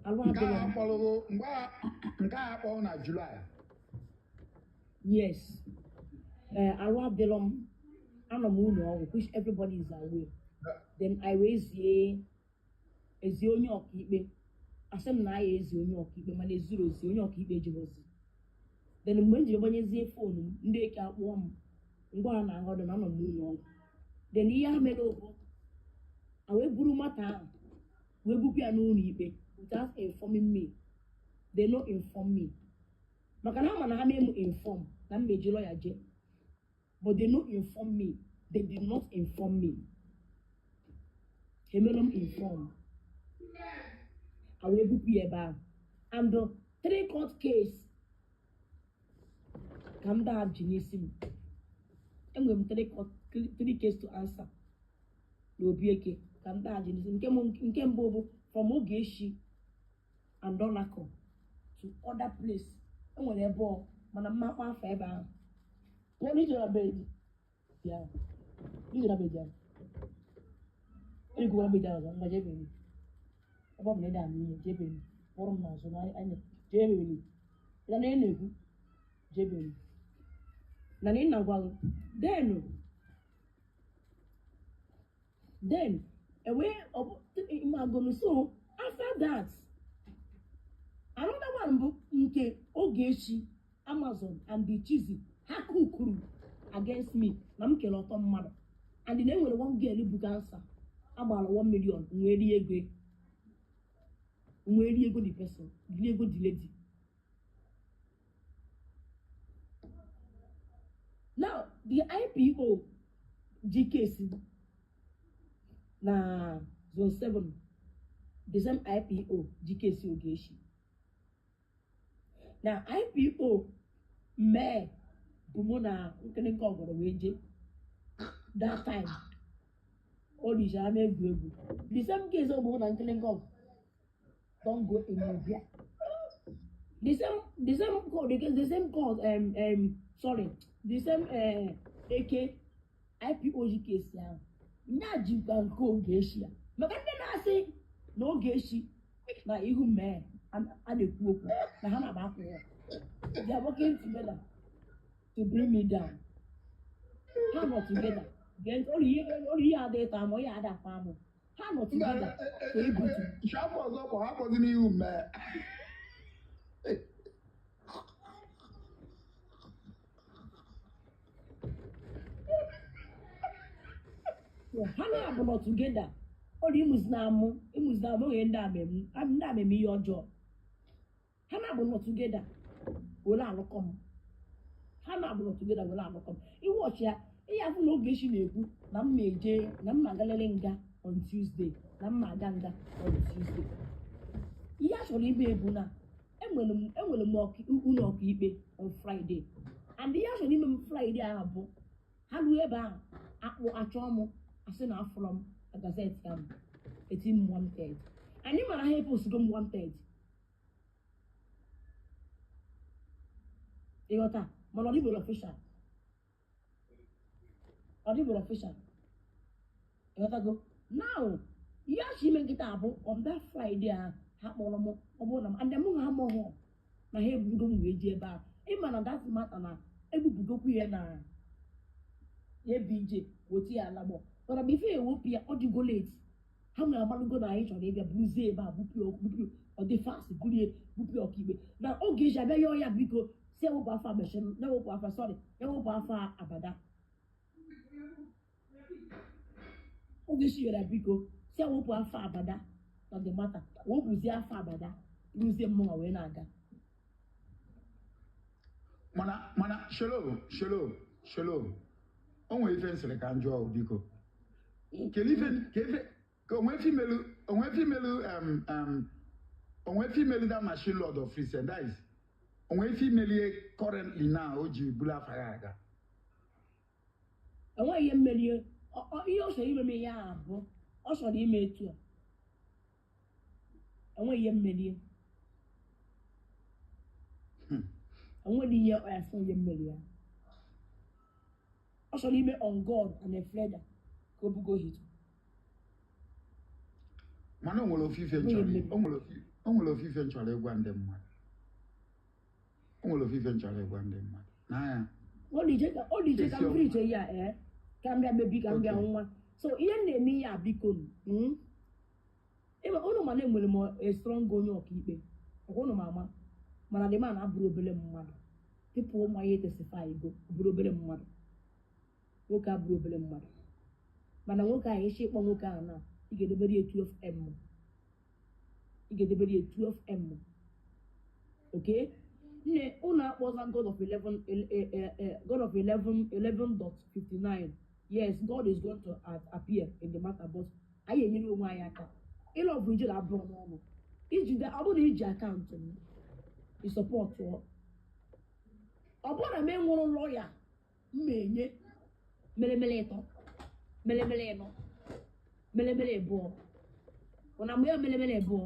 alụ Nke adịrọ a m. akpọrọ nke a akpọrọ na July. Yes. Alụ adịrọ m. Anọ m ụlọ ọgwụ, which everybody is aware. Then I ezie onye ọkaikpe. Asị m na ya ezi onye ọkaikpe mana ezuru ozi onye ọkaikpe ejirozi. Then mgbe m jiri gbanyezie foonu m, ndị eke akpọọ m ngwa ha na-aghọdụ na anọ m ụlọ ọgwụ. Then ihe ha mere ụbụ a wee buru nwata ahụ wee bupụ ya n'ụlọ ikpe without informing me. They no inform me. Maka na ha ma na ha mee m inform na m meji lawyer je. But they no inform me. They did not inform me. They made them inform. I will be ebe ahụ. And the 3 court case ka m daa ji n'isi m. Enwere m 3 case to answer. N'obi eke ka m daa ji n'isi m. Nke mbụ bụ from Ogechi and Donako to other place. Enwere ebe ọ mana mmakwa afọ ebe ahụ. Pụọ n'ije na be gị. Ya. N'ije na be gị ahụ. Ego be gị ahụ ngwa jebe gị. Ebe ọ bụ na ịda m ihe jebe gị. Kpọrọ m n'azụ n'anya jebe gị. Ya na na-ekwu jebe gị. Na ị na-agwa gị. Then so after that another one bụ nke Ogechi Amazon and the Chizi ha kukuru against me na m kele ọtọ mmadụ and na enwere one girl bu cancer agbara 1 million nwere ego the person the ego the lady. Now the IPO GKC na zone 7 the same IPO GKC Ogechi. Now IPO mee bụ mụ na nkenke ọgọrọ wee je that time ọ dị ama egwu the same case ọ bụ na nkenke ọgọ don't go anywhere. The same AK IPOG case ahụ nya jikwa nke Ogechi ya maka ndị na-asị na Ogechi na ihu mee a na-ekwu okwu na ha na-agba akwụkwọ. They are working together to bring me down. Ha not together. Then only you are there time or you are that farmer. Ha not together. So you go to Shafọ ọzọ bụ hapụzi n'ihu mee. ha na-abụ not together. Only imuzinamu onye ndị amem ihe ọjọọ. Ha na-abụ not together were alụkọ m ha na-abụ not together were alụkọ m iwe ọchị ya ihe afụ na oge echi na-ekwu na m eje na m agalele nga on Tuesday na m aga nga on Tuesday ihe a chọrọ ime ebu na enwere m ụlọ ọkaikpe on Friday and ihe a chọrọ ime m Friday ahụ bụ ha ruo ebe ahụ akpụ achọọ m asị na afọrọ m gazeti ahụ eti m wanted anyị mara ha eposigo m wanted ịghọta mana ọ dịbụrụ official ịghọtago now ihe achọ ime nkịta bụ on that Friday ahụ ha kpọrọ m ọ bụrụ na m and mụ ha amụghọ na ha ebugo m wee ji ebe ahụ ịma na that matter na ebubugokwu ya na ya bụ ije wotu ya ala gbọ mana bụ ife ewepụ ya ọ dịgo late ha nwere agbalụgo na anyị chọrọ ịbịa buzie ebe a bupụ ọ dị fast burie bupụ ọkaikpe na oge eji abịa yọọ ya biko si ewepụ afọ ameshin ewepụ afọ abada oge esi yọrọ biko si ewepụ afọ abada na the matter wepụzie afọ abada ruzie mmụọ wee na-aga mana shalom o nwere ife nsịrị ka njọ biko ka onwe female that machine lord of Christian that is onwe female currently now o ji bulu afa ya aga enweghị ihe mmerie ihe ọ chọrọ ime ya abụ ọ chọrọ ime etu a enweghị ihe mmerie enweghị ihe ọ ya sọ ihe mmeri ya ọ chọrọ ime on God and a fleda ka o bugo hit mana o nwere ofufe nchọrọ ịgwa ndị mmadụ n'anya ọ dije ka m friche ya ka m bịa mebi ka m bịa nwa so ihe m na-eme ya biko ụnụ mana enwere m a strong onye ọkaikpe ọkwa ụnụ ma ama mana dị ma na-abụrụ obere mmadụ tupu ụmụ ihe tesify go bụrụ obere mmadụ nwoke abụrụ obere mmadụ mana nwoke ahụ echi ịkpọ nwoke ahụ na ị ga-edebere ya 12M okay nne ụnụ akpọza God of 11.59 yes God is going to appear in the matter but anyị enyere onwe anyị aka ịlọ bụ ije ga-abụọ n'ọnụ ijide ọ bụrụ na iji akaụntụ m ịsọpọtụ ọ bụrụ na m enwere lọya m enye melemele ịtọ melemele ịnọ melemele ịbụọ ọ na mgbe ya melemele ịbụọ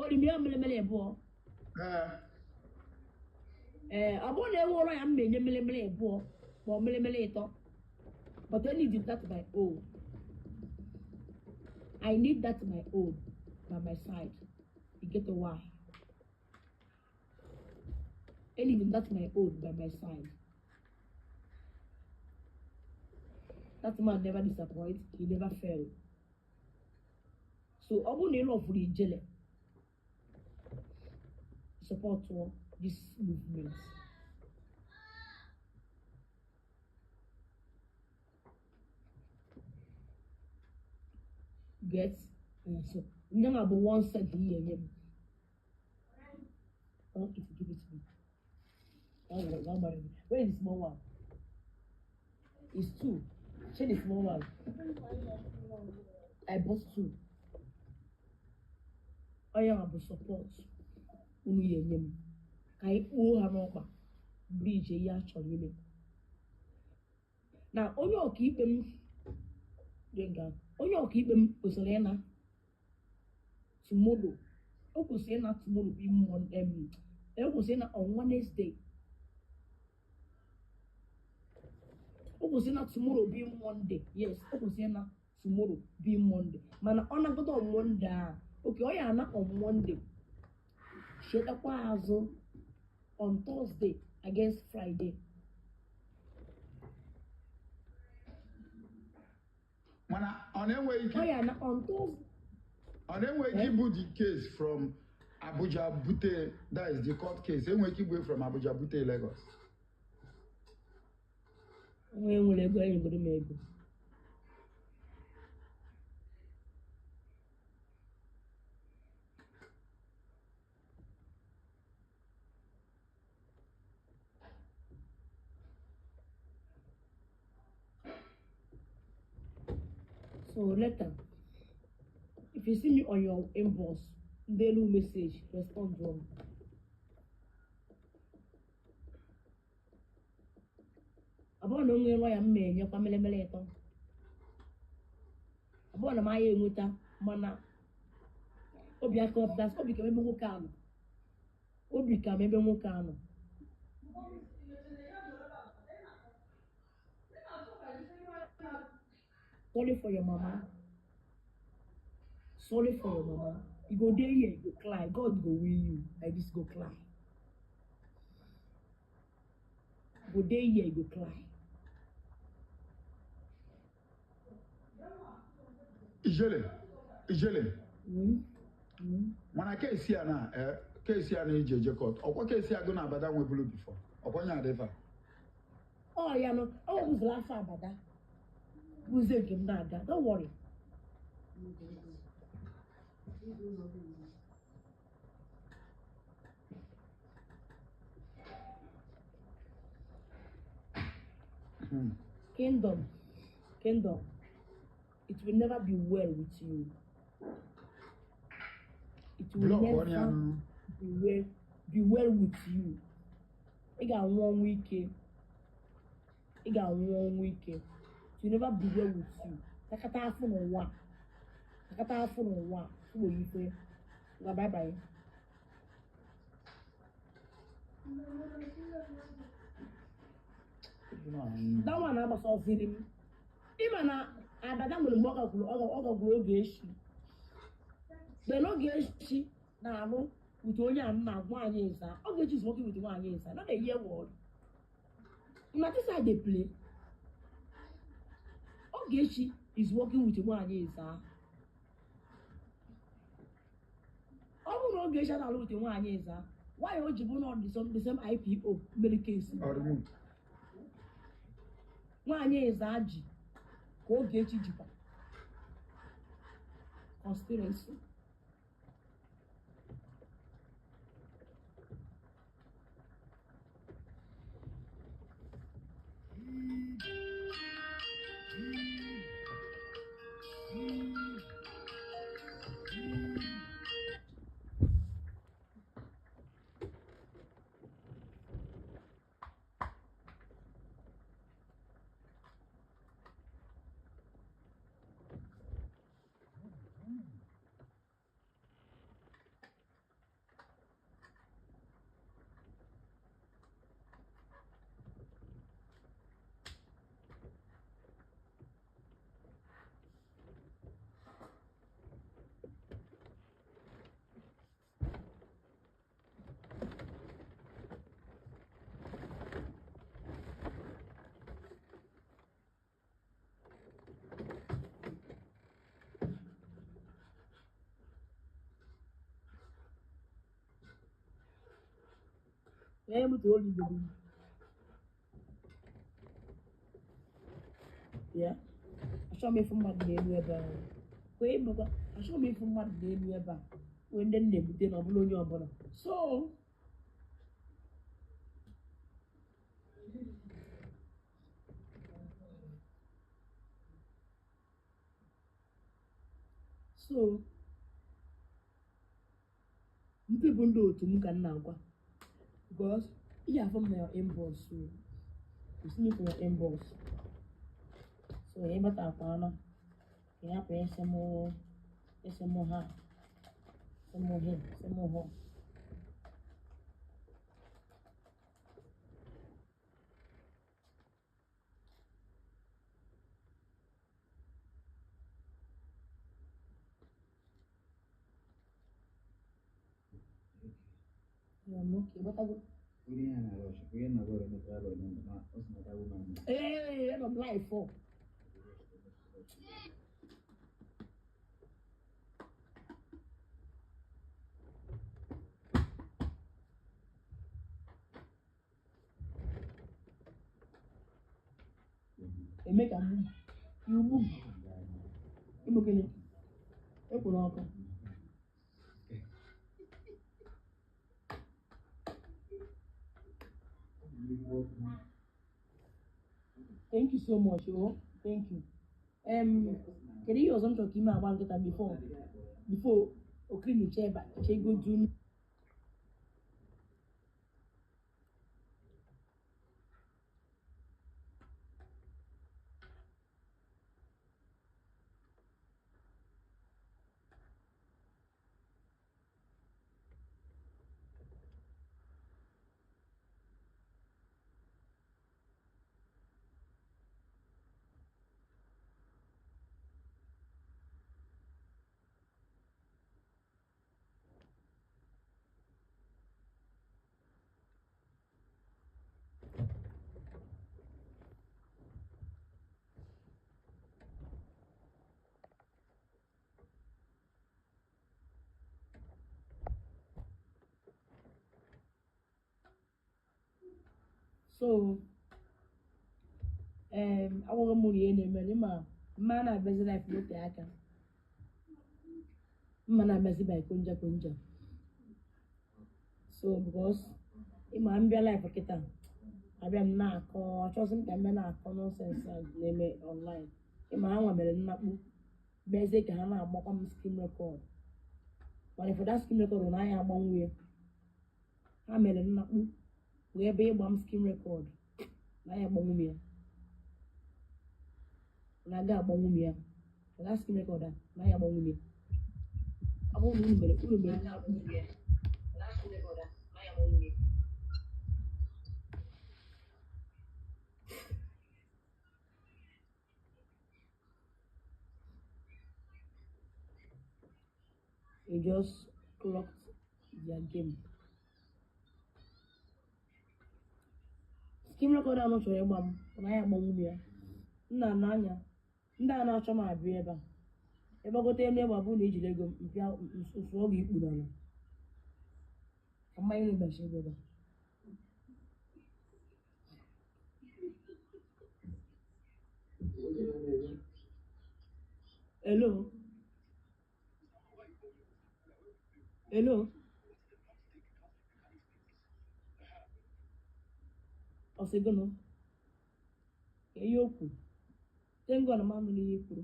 ọ dị m ya melemele ịbụọ ọ bụrụ na enwere lọya m enye melemele ịbụọ ma ọ melemele ịtọ but I need that my own. I need that my own by my side. You get the why? I need that my own by my side. That man never disappoints. He never fails. So I want to love for the jelly. Support for this movement. Get so now about 1 cent here. Oh, if you give it to me. Oh, where is the small one? It's 2. Check the small one. I bought 2. I am about support. I owe her number. Bridge ya chọrọ na onye ọkaikpe m onye ọkaikpe m kwesịrị ịna tomorrow o kwesịrị ịna tomorrow bụ o kwesịrị ịna on Wednesday o kwesịrị ịna tomorrow bụ Monday yes o kwesịrị ịna tomorrow bụ Monday mana ọ nagodo on Monday a oke ọ ya ana on Monday chetakwa azụ on Thursday against Friday. Mana on enweghị ike ibu the case from Abuja bute that is the court case enweghị ike igwe from Abuja bute Lagos. Onye nwere ego enyi godo m ego. So later, if you see me on your inbox, daily message, respond to them. About no way I'm me, your family later. About my muta, mana. Obia cop, that's Obi can maybe walk out. Obi can maybe walk out. Sorry for your mama. Sorry for your mama. You go there here, you go cry. God go win you. Like this, go cry. Go there here, you go cry. Ijele. When I can't see Anna, can't see Anna JJ court. Or what can see I gonna about that we blue before. Or when you're there. Oh, yeah, no. Oh, who's laughing about that? Who's thinking that? Don't worry. Kingdom, it will never be well with you. It will never be well with you. You got 1 week. You got 1 week. It will never be well with you. Takata phone on one. Who will you say? Bye bye. That one I'm so feeling. Even abada will walk up oge echi. The no echi na alu with onye na nwanye nza. Oge echi is working with nwanye nza. Not a year word. Una this how they play. Oge echi is working with nwanye nza. Obu no oge echi na alu with nwanye nza. Why ojibu not the same IPO many cases? Nwanye nza ji. Oge echi jikwa. Conspiracy. Yeah, I'm told you. Yeah. I saw me from my day ever. Wait, but I saw me from my day ever. When then they put in a blow your bonnet. So people know to look at now because you have from your inbox. So you see me from your inbox. So you better have you have to some more her, some more him, some more her. Okay, but I go. Hey, I'm live for. They make a move. You move. You look in it. You put on. Thank you so much, oh. Thank you. Can you use some talking about that before okay me chair back go do so I want money in a man I busy life with the aka man I busy by kunja so because in my ambia life kita I am not or chosen can be not nonsense name it online in my own not basic hana mokam skin record but if that skin record on I am one way I made a not we be bomb skin record I am one way na ga agbanwu m ya last skin record na ya agbanwu m ya abụ unu mere na agbanwu m ya last skin record na ya agbanwu m ya you just clocked their game skin record anọ chọrọ ịgba m na ya agbanwu m ya nna n'anya ndị a na-achọ m abịa ebe a ịgbagote elu egbe abụ na ejiri ego mpịa nso ọ ga-ikpu n'ala amaghị na ụbọchị ebe hello hello ọsịgono ihe okwu tengo na mmanụ n'ihe kwuru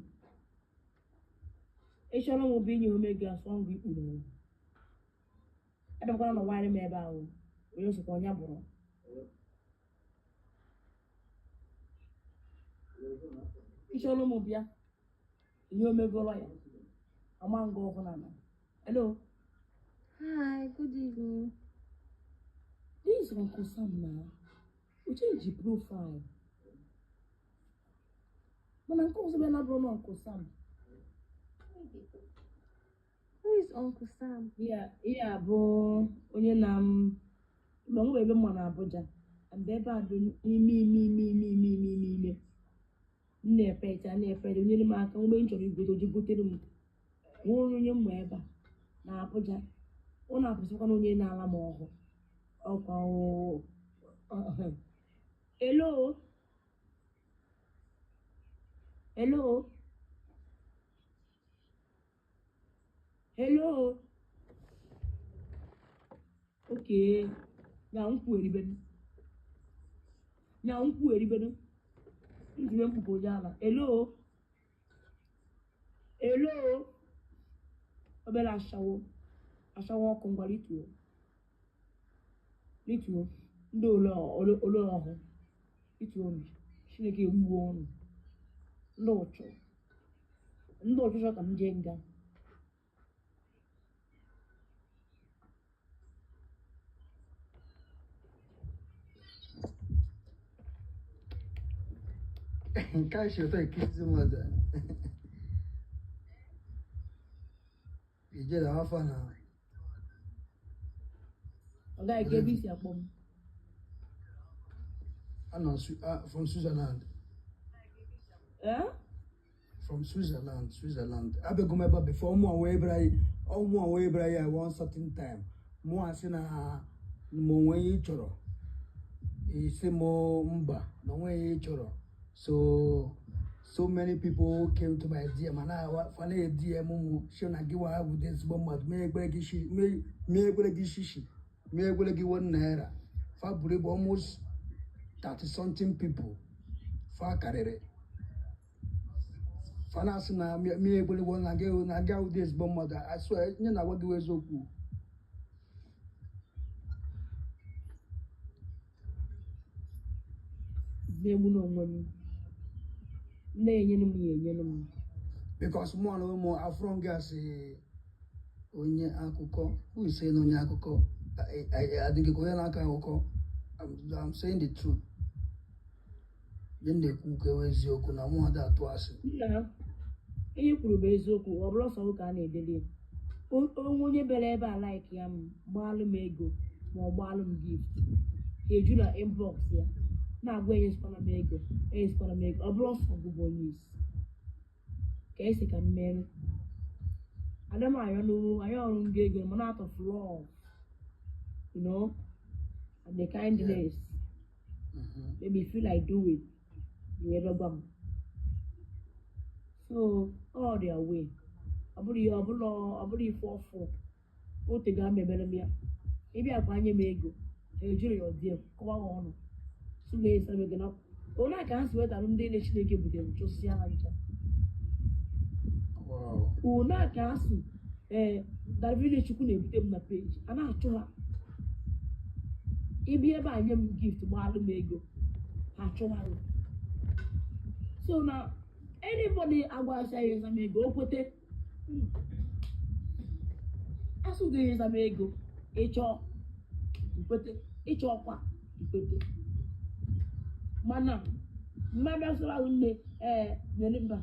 ịchọrọ m bụ inye omega asọ ngwa ikpu n'ala adọkwara na nwaanyị m ebe ahụ onye osokwa ọnya bụrụ ịchọrọ m bịa ihe omegoro ya ama nga ọhụrụ na hello Hi, good evening. this is Uncle Sam now we change the profile mana nke ọzọ bịa na bụrụ na Uncle Sam Who is Uncle Sam? ihe a bụ onye na mgbe m ebe mma na Abuja and ebe a dị n'ime na-efe echa na-efe onyere m aka mgbe m chọrọ igote oji gotere m nwere onye mma ebe a na Abuja ọ na-apụsịkwa na onye na-ala m ọhụ ọkwa hello hello hello okay nya nkwu eribenu ndị mkpuko onye ala hello obere ashawo ọkụ ngwa lituo ndị ole ọhụ lituo Chineke egbuo ọnụ ndị ụchụ chọ ka m jee nga Caixa, eu tô aqui desumada. E de lá, fana. ọ gaghị ka ebe isi akpọ m From Switzerland. eh From Switzerland. I be come back before more way bray one certain time. More asina mo way choro. Ise mo mba no way choro. So many people came to my DM and I want a DM shona giwa with this bomb me gbegi shishi me gbegi 1 naira. Fabri almost 30 something people. Fa karere. Fanasị na mi egbeligbo na gị ụdị ezigbo mmadụ. I swear, nye na-agwa gị eziokwu. na-egbu n'onwe m na-enyere m ya enyere m Because mụ na ụmụ afro gị asị onye akụkọ ise na onye akụkọ adịghị onye na-akọ akụkọ. I'm saying the truth. Ihe na-ekwu ka eziokwu na mụ ada atụ asị. nna ihe kwuru bụ eziokwu ọ bụrụ ọsọ ka a na-edeli onye bịara ebe a like ya m gbaalụ m ego ma ọ gbaalụ m gift eju na inbox ya na-agwa enyesikwara m ego ọ bụrụ ọsọ ọgụgụ onye isi ka esi ka m mere ada m ayọ n'uru ayọ ọrụ ndị ego mana out of love you know and the kindness made me feel like do it you ever gwa m so all their way ọ bụrụ ife ọfụ ote ga mebere m ya ịbịa kwanye m ego ejuru ya ọdị kọwa ha ọnụ so ga-esa m ego na ole ka ha si wetalụ ndị ile Chineke butere chụsịa ha ncha ole ka ha si David Chukwu na-ebute m na peji a na-achụ ha ịbịa ebe a nye m gift gbaalụ m ego ha achụwarụ so na anybody agwasa ya ịza m ego o kwete asụghị ya ịza m ego ịchọ ikwete ịchọ ọkwa ikwete mana mmadụ asụrụ ahụ nne nyere mba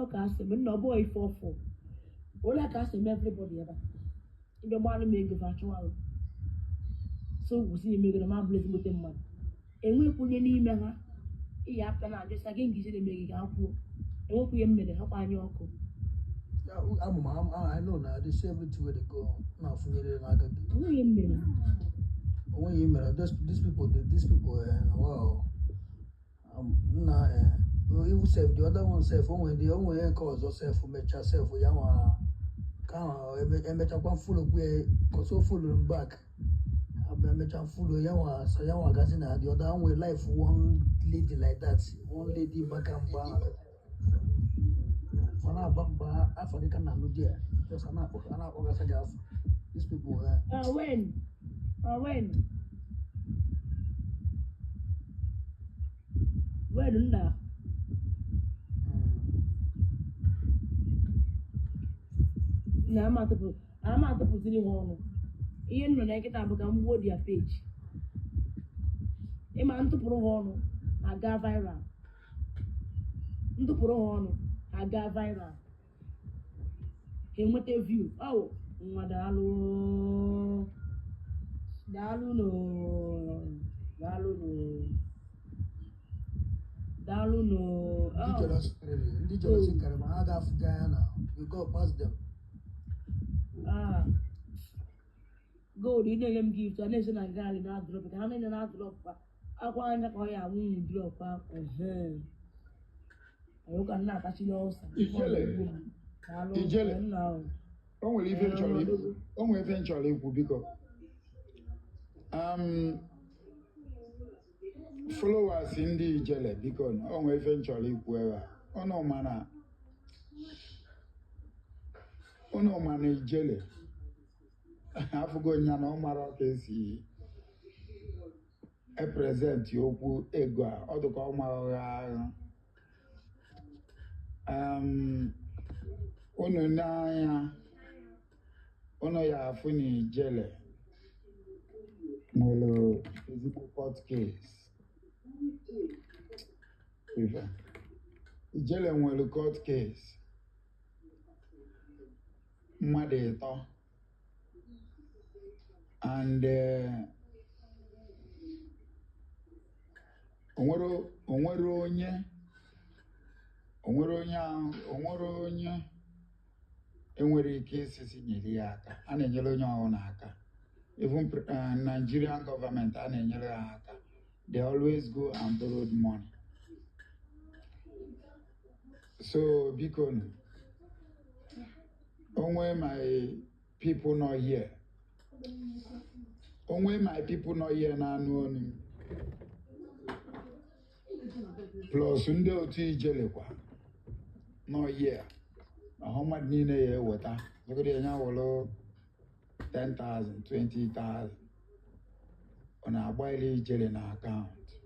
ọ ka asị m nna ọ bụghị ife ọfụ ole ka asị m everybody ebe ịbịa gbalụ m ego fa achụwarụ so gwụsị ya emegoro ma bụrụ ezigbote mmadụ enwekwunye n'ime ha ihe apụta na adịsa gị ngizi na-eme gị ka ha kwuo enwekwunye mmere ha kwanye ọkụ I know na they say everything where they go na funyere na aga gị. enweghị mmere Onweghị mere these people wow. Na iwu self the other one self onwe nke ọzọ self mecha self ya nwa ka emechakwa follow kwe koso follow back. Mecha follow ya nwa gazi na the other one life one lady like that one lady back and back. Fana bamba afọ dịka na Nigeria just ana akpọgasa gị afọ these people when nna na ama atụpụziri ha ọnụ ihe nọ na nkịta bụ ka m gbuo dia peji ịma ntụpụrụ ha ọnụ aga viral ntụpụrụ ha ọnụ aga viral enweta view nwa daalụ ndị jealousy karịrị ma ha ga-afụga ya na you go past them. gold ị na-enye m gift a na-esi na gaali na drop ka ha na-enye na drop kwa akwa anya ka ọ ya nwunye drop ka nna atachi n'ọsa Ijele o nwere ife m chọrọ ikwu biko followers ndị Ijele biko o nwere ife m chọrọ ikwu ebe a ụnụ mana Ijele afụgo nya na ọ mara ka esi eprezentị okwu ego a ọ dịka ọ mara agha unu n'anya unu ya afụ na Ijele nwere ezigbo court case. Ijele nwere court case mmadụ ịtọ and onwere onye enwere ike isisi nyere ya aka a na-enyere onye ọhụrụ aka even Nigerian government a na-enyere ha aka they always go and borrow money so biko onwe my people not here na anụ onu plus ndị otu ijelekwa n'oyi a ahụ mmadụ niile ya eweta zogoro ya nya wụrụ 10,000 20,000 ọ na-agba ile ijele na akaụntụ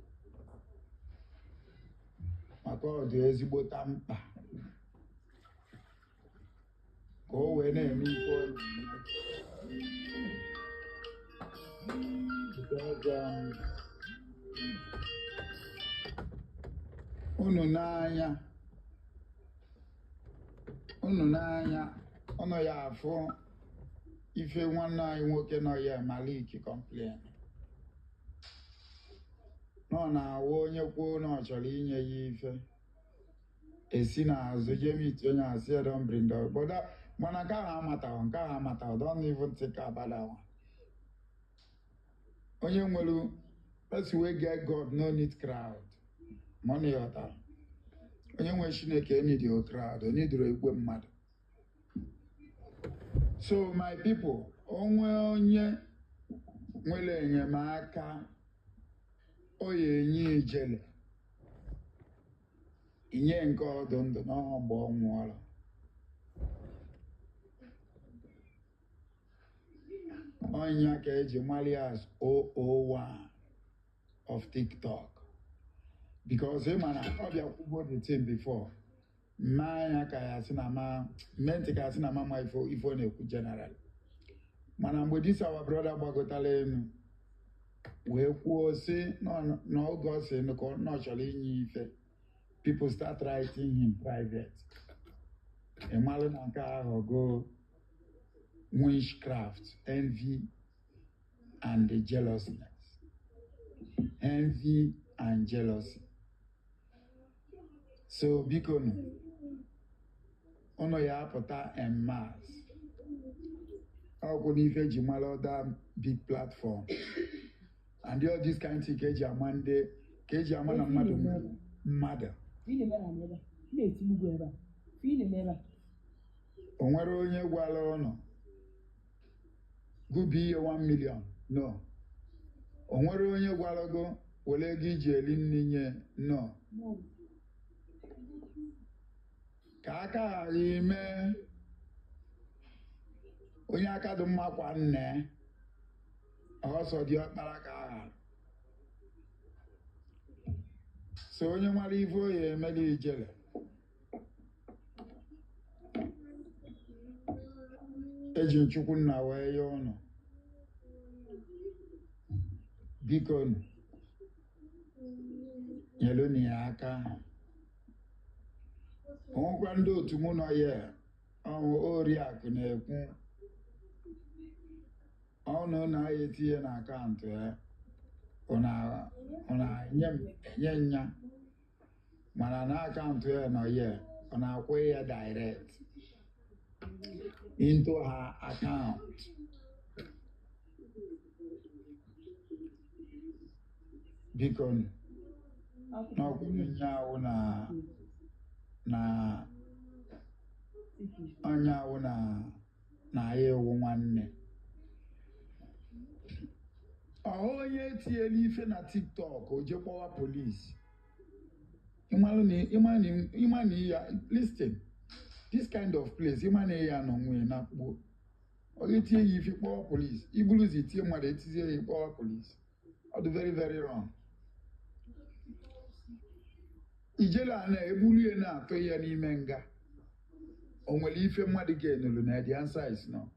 maka ọ dị ezigbota mkpa ka o wee na-eme ife ọ unu n'anya ọnọ ya afụ ife nwanne anyị nwoke nọ ya Malik complain nọ na-awụ onye kwuo na ọ chọrọ inye ya ife esi n'azụ jemit onye asị don bring the but mana nke ahụ amataghị don't even think about that one. Onye nwere person wey get God no need crowd money ọta onye nwe Chineke need your crowd o need igwe mmadụ. So my people, onwe onye nwere enyemaka o ya enye ijele inye nke ọdụ ndụ n'ọnwa mgbe ọ nwụọla. Onya ka eji mali as 001 of TikTok because him and Obia kwugo the thing before mmanya ka ya si na ma menti ka si na mama ifo na-ekwu general mana mgbe dis our brother gbagotala enu wee kwuo si n'oge ọ si ka ọ chọrọ inye ife people start writing him private ịmalụ na nke ahụ go witchcraft, envy, and the jealousness. Envy and jealousy. So, because ono ya apụta en mass. Ọ bụ n'ife ji mara other big platform. And all this kind of thing ka eji ama ndị ka eji ama na mmadụ. O nwere onye gwara ọnụ go be 1 million no. O nwere onye gwara go were ego iji eli nri nye no. Ka aka ghara ime onye aka dị mma kwa nne ọsọ dị ọkpara ka agha. So onye nwere ife oyi emeli ijele eji nchukwu nna wee ya ụnụ biko nyelụ ya aka. Onwekwa ndị otu mụ nọ ya Oriakụ na-ekwu ọnụ na-aya etinye na akaụntụ ya ọ na-enye nya mana na akaụntụ ya nọ ya ọ na-akwụ ya direct into her account. Biko n'ọkwụnye ahụ onye ahụ na ya ewu nwanne onye tinyela ife na TikTok o je kpọwa polisi ịmana ya listen this kind of place ịmana ya nọ nwee na kpuo ọ ga-etinye ya ife kpọwa polisi iburuzi itinye mmadụ etizie ya kpọwa polisi ọ dị very very wrong. Ijele a na-eburu ya na-atụ ya n'ime nga o nwere ife mmadụ ga-enulu na the answer is no.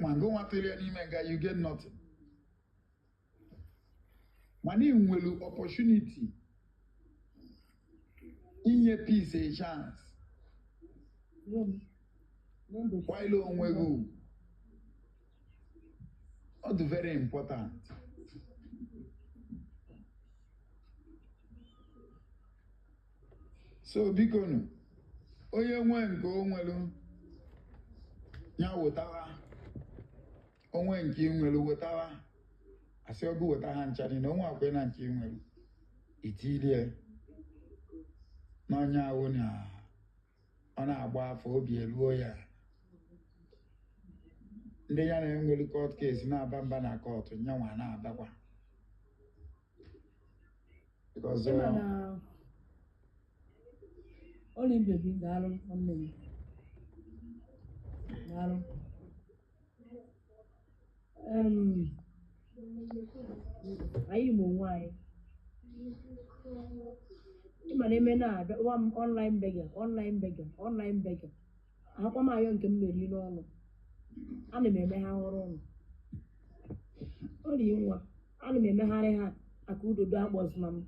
Ma go nwatụrụ ya n'ime nga you get nothing. Mana ị nwere opportunity inye peace a chance while onwe gị ọ dị very important. So biko onye nwe nke o nwere ya wetawa onwe nke ị nwere wetawa asị ọgụ weta ha nchadị na onwe akwe na nke ị nwere itilie n'ọnya ahụ na ọ na-agba afọ obi eruo ya ndị ya na-enwere court case na-aba mba na court nyanwa na-abakwa because only baby darling one minute. Darling. Anyị ụmụ nwanyị ịma na-eme na-abịa online beggar ahụkwa m ayọ nke m mere n'ọnụ ana m eme ha ọrụ ọnụ ori nwa ana m emegharị ha aka udodo agbọzina m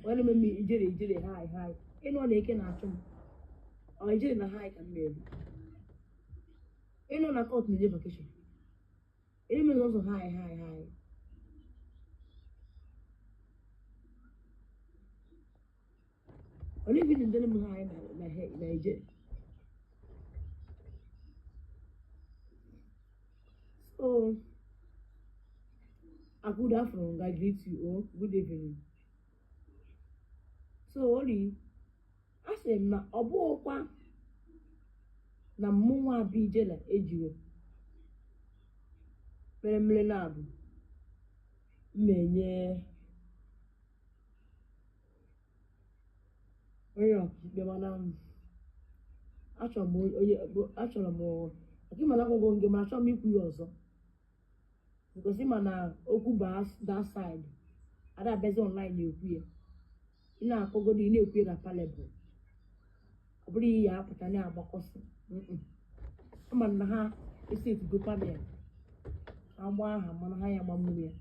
wee na-eme m ijere hai ịnụ ọ na-eke na-achụ m ọ ijere na hai ka m mere ịnụ na kọt na-eje vakeshọn ịnụ ụzọ hai only been in them high Nigeria. So a good afternoon, I greet you all. Good evening. So only I say na obokwa na mmunwa abijela ejiwe. Mere na abu menye onye ọkpụkpe mana achọrọ m ọkị mana akwụkwọ nge ma achọrọ m ikwu ya ọzọ because ịma na okwu baa that side ada abịazi online na-ekwu ya ị na-akpọgodo ị na-ekwu ya na palebụl ọ bụrụ ihe ya apụta na-agbakọsị ama na ha esi etugo panel agba aha mana ha ya agba mmiri ya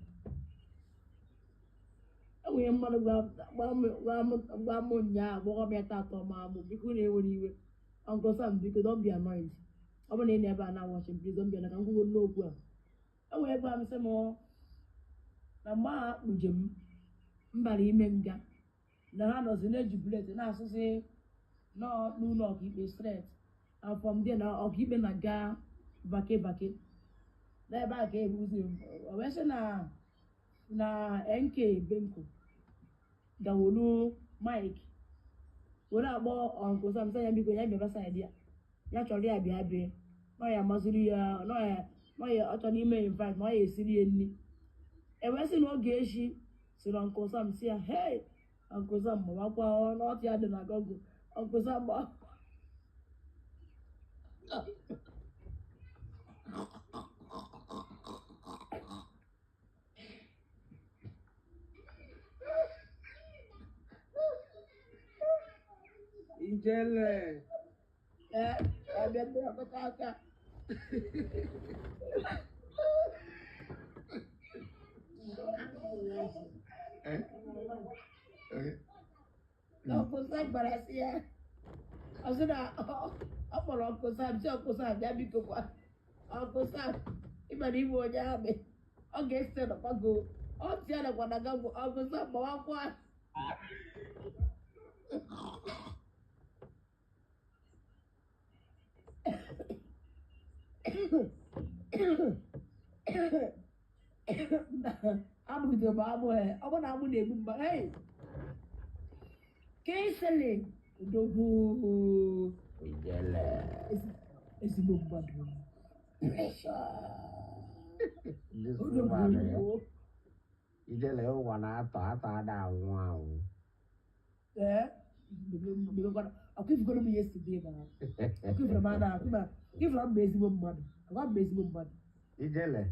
enwere mmadụ gwa m ụnyaahụ gbọghọ m ya tatọ ma mụ biko na-enwere iwe ọgọsa m biko don't be annoyed ọ bụrụ na ị na-ebe a na-awọchi m please don't be annoyed ka m kwugo n'okwu a enwere gwa m sị m na mgbe ahụ akpụje m mbara ime nga na ha nọzi na-eji bulet na-asụsị n'ụlọ ọkaikpe stret and from there na ọkaikpe na-aga vake n'ebe a ka ebuzi o wee sị na NK Benko gawolu Mike were akpọ Uncle Sam sị ya biko ya bịaba saịdị ya chọrọ ya bịa bịa nọ ya mazụrụ ya nọ ya ọ chọrọ ime invite ma ọ ya esiri ya nri ewee sị na oge echi sịrị Uncle Sam si ya hey Uncle Sam gbawakwa n'ọtụ ya dị na Google Uncle Sam gba Ijele. Abia tu aku kakak. Aku Sam barasia. Aku dah apa lo aku Sam si aku Sam jadi tu kuat. Aku Sam iba di bawah jabe. Oke sudah pagu. Oh tiada kuat gabu. Aku Sam bawa kuat. Abu gitu babu apa namu dia gumba hey kesele dobu Ijele. esi gumba do This woman, Ijele wana ata da nwa o. because aku forgot me yesterday man aku from ana aku from bezimo mmadụ aku bezimo mmadụ Ijele.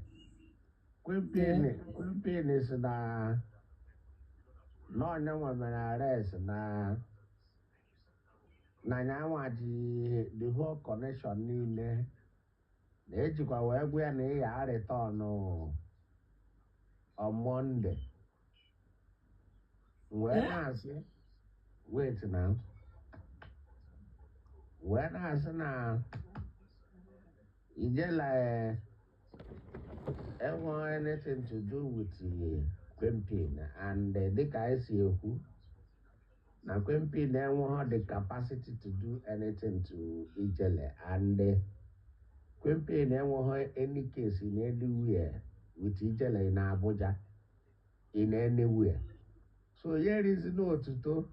Kwempini si na onye nwe mere arrest na nyanwa ji the whole connection niile na-ejikwa wee gwa ya na ị ya return on Monday. Wee na-asị wait now. Wee na-asị na Ijele enwe anything to do with Kwempin and dịka anyị si ekwu na Kwempin enweghị the capacity to do anything to Ijele and Kwempin enweghị any case in anywhere with Ijele in Abuja in anywhere. So here is no otuto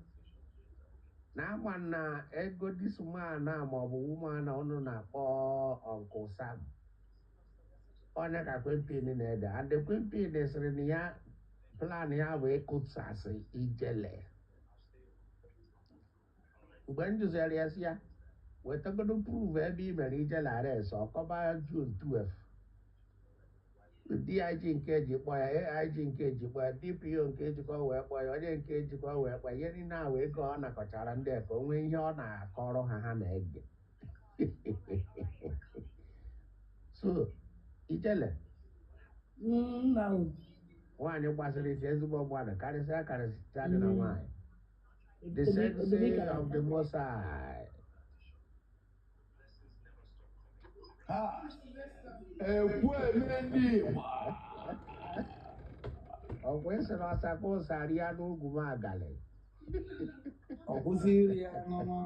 na ama na ego this man na maọbụ woman na ọnụ na-akpọ Uncle Sam onye ka Kwempin na-ede and Kwempin sịrị na ya plan ya bụ ịkụsasị ijele. Mgbe m jụziri ya sị ya wetagodo proof ebe i mere ijele arrest ọkọba June 12. DIG nke ji kpọ ya, AIG nke ji kpọ ya, DPO nke jikwa wee kpọ ya, onye nke jikwa wee kpọ ya, ihe niile a wee ego ọ nakọchara ndị ka o nwee ihe ọ na-akọrọ ha na-ege. So ijele nwaanyị gbasiri ike ezigbo mmadụ karịsịa dị na nwaanyị. The sexy of the Most High. Ọ kwesịrị ọsakwa ụsarị ya n'ugwu m agalị. Ọ kwụsịrị ya n'ọnwa.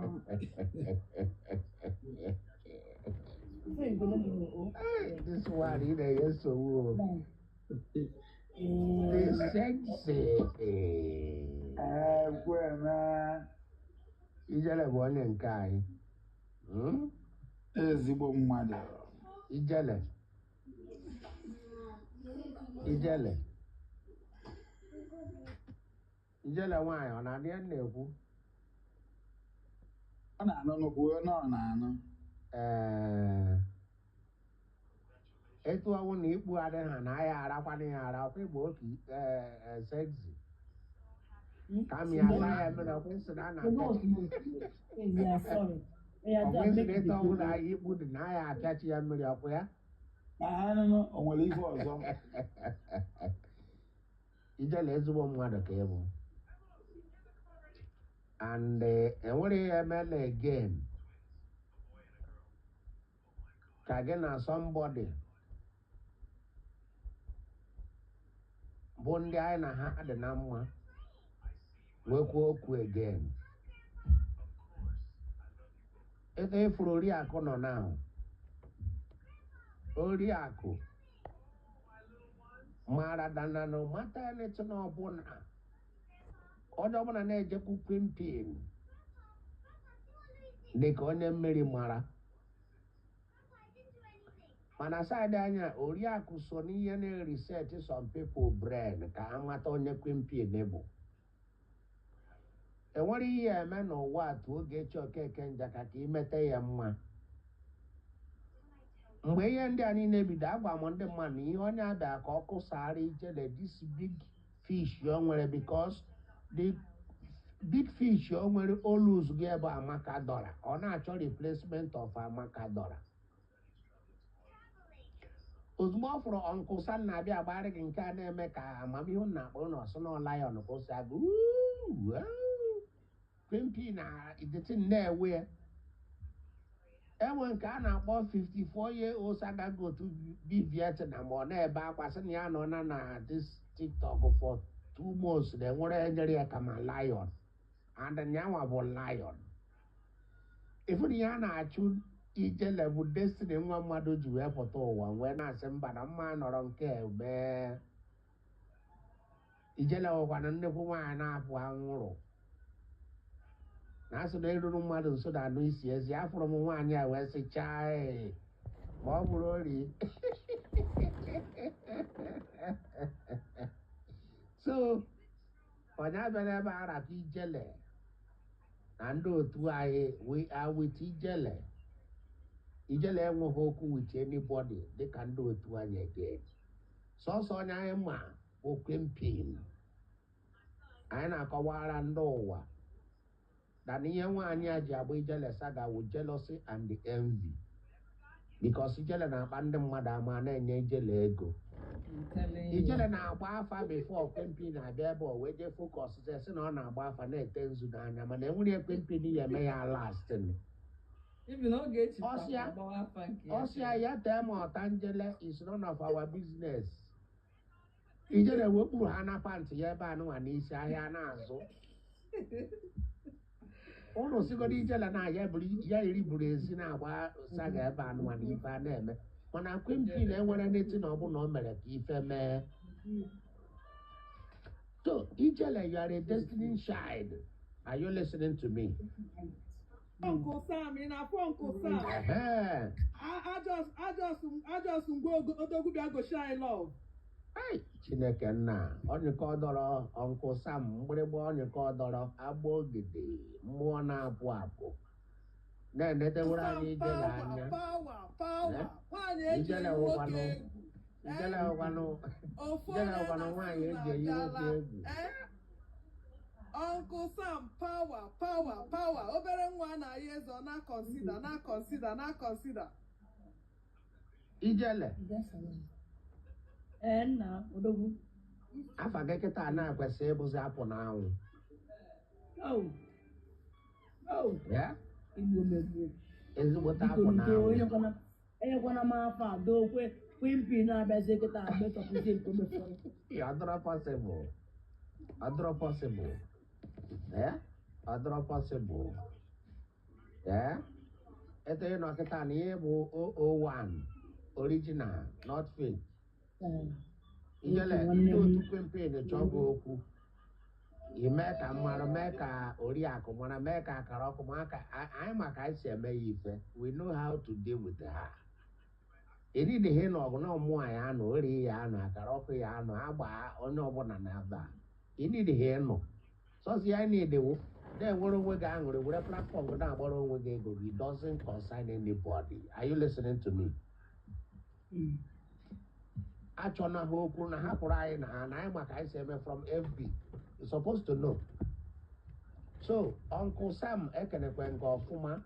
This one in a so the sexy. Ijele bụ onye nke anyị. Ezigbo mmadụ. Ijele. Ijele nwaanyị ọ na-adị ya na-ekwu? Ọ na-anụ n'okwu onye ọ na-anụ. Etu ọnwụ na ikpu adịghị ha na ya arakwana ya ara ọkwa igbo oke sexy. Kami ya ala ya mere ọkwa isi na a na-apịachi. Ọkwa isi na etu ọnwụ na ikpu dị na ya apịachi ya mmiri ọkwa ya. Ha nụnụ o nwere ife ọzọ. Ijele ezigbo mmadụ ka ịbụ. And enwere ihe emela again. Ka gị na somebody bụ ndị anyị na ha dị na mma nwekwa okwu again. Ego ifuru Oriakụ nọ n'ahụ. Oriakụ mara dana no mata anything ọbụla onye ọbụla na-ejekwu pimpin dịka onye mmiri mara. Mana saịdị anya Oriakụ so n'ihe na-reset some people brain ka ha mata onye pimpin bụ. Enwere ihe eme n'ụwa atụ oge echi Okeke Njaka ka imete ya mma. Mgbe ihe ndị a niile bido agwa m ndị mmadụ ihe onye abịa ka ọ kụsara ijele this big fish o nwere because the big fish o nwere o lose gị ebe Amaka dọla ọ na-achọ replacement of Amaka dọla. Ozugbo ọ fụrụ Uncle Sam na-abịa agbara gị nke a na-eme ka amamihe na akpọ na ọsụ na lion kwụsị agụ pimpi na ideti na-ewe enwe nke a na-akpọ 54-year-old saga go to be Vietnam ọ na-ebe akwa sị na ya nọ na this TikTok for 2 months na enwere enyere ya kama lion and nyanwa bụ lion. Ifu na ya na-achụ ijele bụ destiny nwa mmadụ ji wee pụta ụwa wee na-asị mba na mma nọrọ nke mee ijele nwekwana nnekwu nwaanyị na-apụ anwụrụ na asị na eruru mmadụ nso na anụ isi ezi afụrụ m nwaanyị a wee sị chai ma ọ bụrụ ori. So onye abịara ebe a rata ijele na ndị otu anyị we are with ijele. Ijele enweghị okwu with anybody dịka ndị otu anyị again. Sọsọ onye anyị ma okwe mpin anyị na-akọwara ndị ụwa na ihe nwaanyị a ji agba ijele saga wụ jealousy and envy because ijele na-akpa ndị mmadụ ama na-enye ijele ego. Ijele na-agba afa before kwempi na-abịa ebe o wee jee focus sị na ọ na-agba afa na-ete nzu n'anya mana enwere ekwempi na ya eme ya lasting. Ọsịa ya tee ma ọta njele is none of our business. Ijele wepụrụ ha na pantị ya ebe anụnwa n'isi ahịa na-azụ. Ụlọ sigoro ijele na ya iri buru ezi na-agba saga ebe anụnwa na ife a na-eme mana kwempi na-enwere n'eti na ọbụna o mere ka ife mee. So ijele, you are a destiny child. Are you listening to me? Uncle Sam, in a Uncle Sam. I just go shine love. Ai, Chineke nna, onye ka ọ dọrọ Uncle Sam mgbịrịgba onye ka ọ dọrọ agba ogede mmụọ na-apụ apụ. Na-enetewere anyị ijele anya. Ijele wụkwanụ ijele wụkwanụ nwaanyị eji eyi nwoke egwu. Uncle Sam, power. Obere nwa na-ayị eze ọ na-consider. Ijele. Nna odogwu. Afa gị kịta na-ekwesị ịbụzi apụ n'anwụ. Ya? Igbo mebiri. Ezigbote apụ n'anwụ. Enyekwana m afọ a dokwe kwimpi na-abịazi kịta agbetọpụzi nke omefọrọ. Ọ dịrọ possible. Yeah? Ọ dịrọ possible. Yeah? Ete ị nọ kịta na ihe bụ 001 original not fake. Ijele ndị otu kwimpi chọgo okwu. Ime ka mmadụ mee ka oriakụ mara mee ka akara ọkụ anyị maka anyị si eme ya ife. We know how to deal with her. Eridighi na ọgụ na ọmụọ ya anọ ori ya anọ akara ọkụ ya anọ agba onye ọbụla na-aba. Eridighi ịnọ sọsi ya na-edewo na-enwere onwe gị aṅụrị were platform gị na-agbara onwe gị ego gị doesn't concern anybody. Are you listening to me? Achọna ha okwu na hapụrụ anyị na ha na anyị maka anyị si eme from FB. You're supposed to know. So Uncle Sam ekenekwe nke ọfụma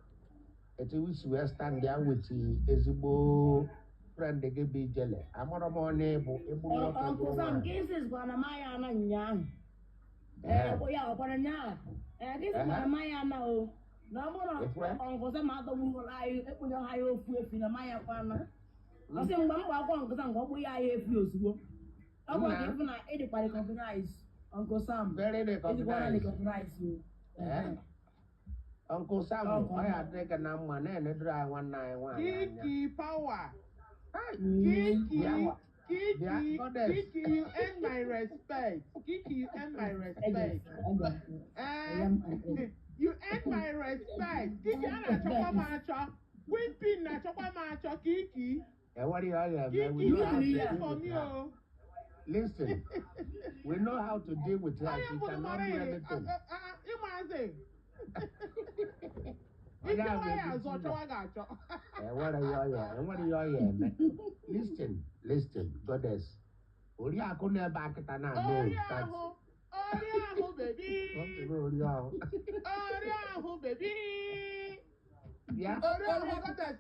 etu wisi wee stand ya with ezigbo friend gị bụ Ijele. Amara m onye bụ ịbụ nwoke bụ Uncle Sam kisis gwana maya ana nyaahụ. Ya ọkwara nyaahụ. Kisis gwana maya ana o. Na ọ bụrụ Uncle Sam adọgbu anyị ekpunye ha ya ofu efi na maya kwana. Ọ sị mgbe m gba akwụkwọ Uncle Sam ka ọ bụ ya efi ozugbo. Ọ bụ ka ịfụ na ịdịkwa recognize Uncle Sam. Very recognized. Uncle Sam, ọ ya adịghị gị na mma na-eneduru anyị nwanne anyị nwaanyị anya. Kiki power. Kiki, Kiki, you earn my respect. Kiki, you earn my respect. You earn my respect. Kiki, ana-achọkwa m achọ. Wimpin na-achọkwa m achọ, Kiki. What do you have? Kiki, you have this for me, oh. Listen, we know how to deal with her. She cannot do anything. Listen, goddess. Oriakụ na-ebe akịta na Oriahụ, baby. Oriahụ, baby. Yeah.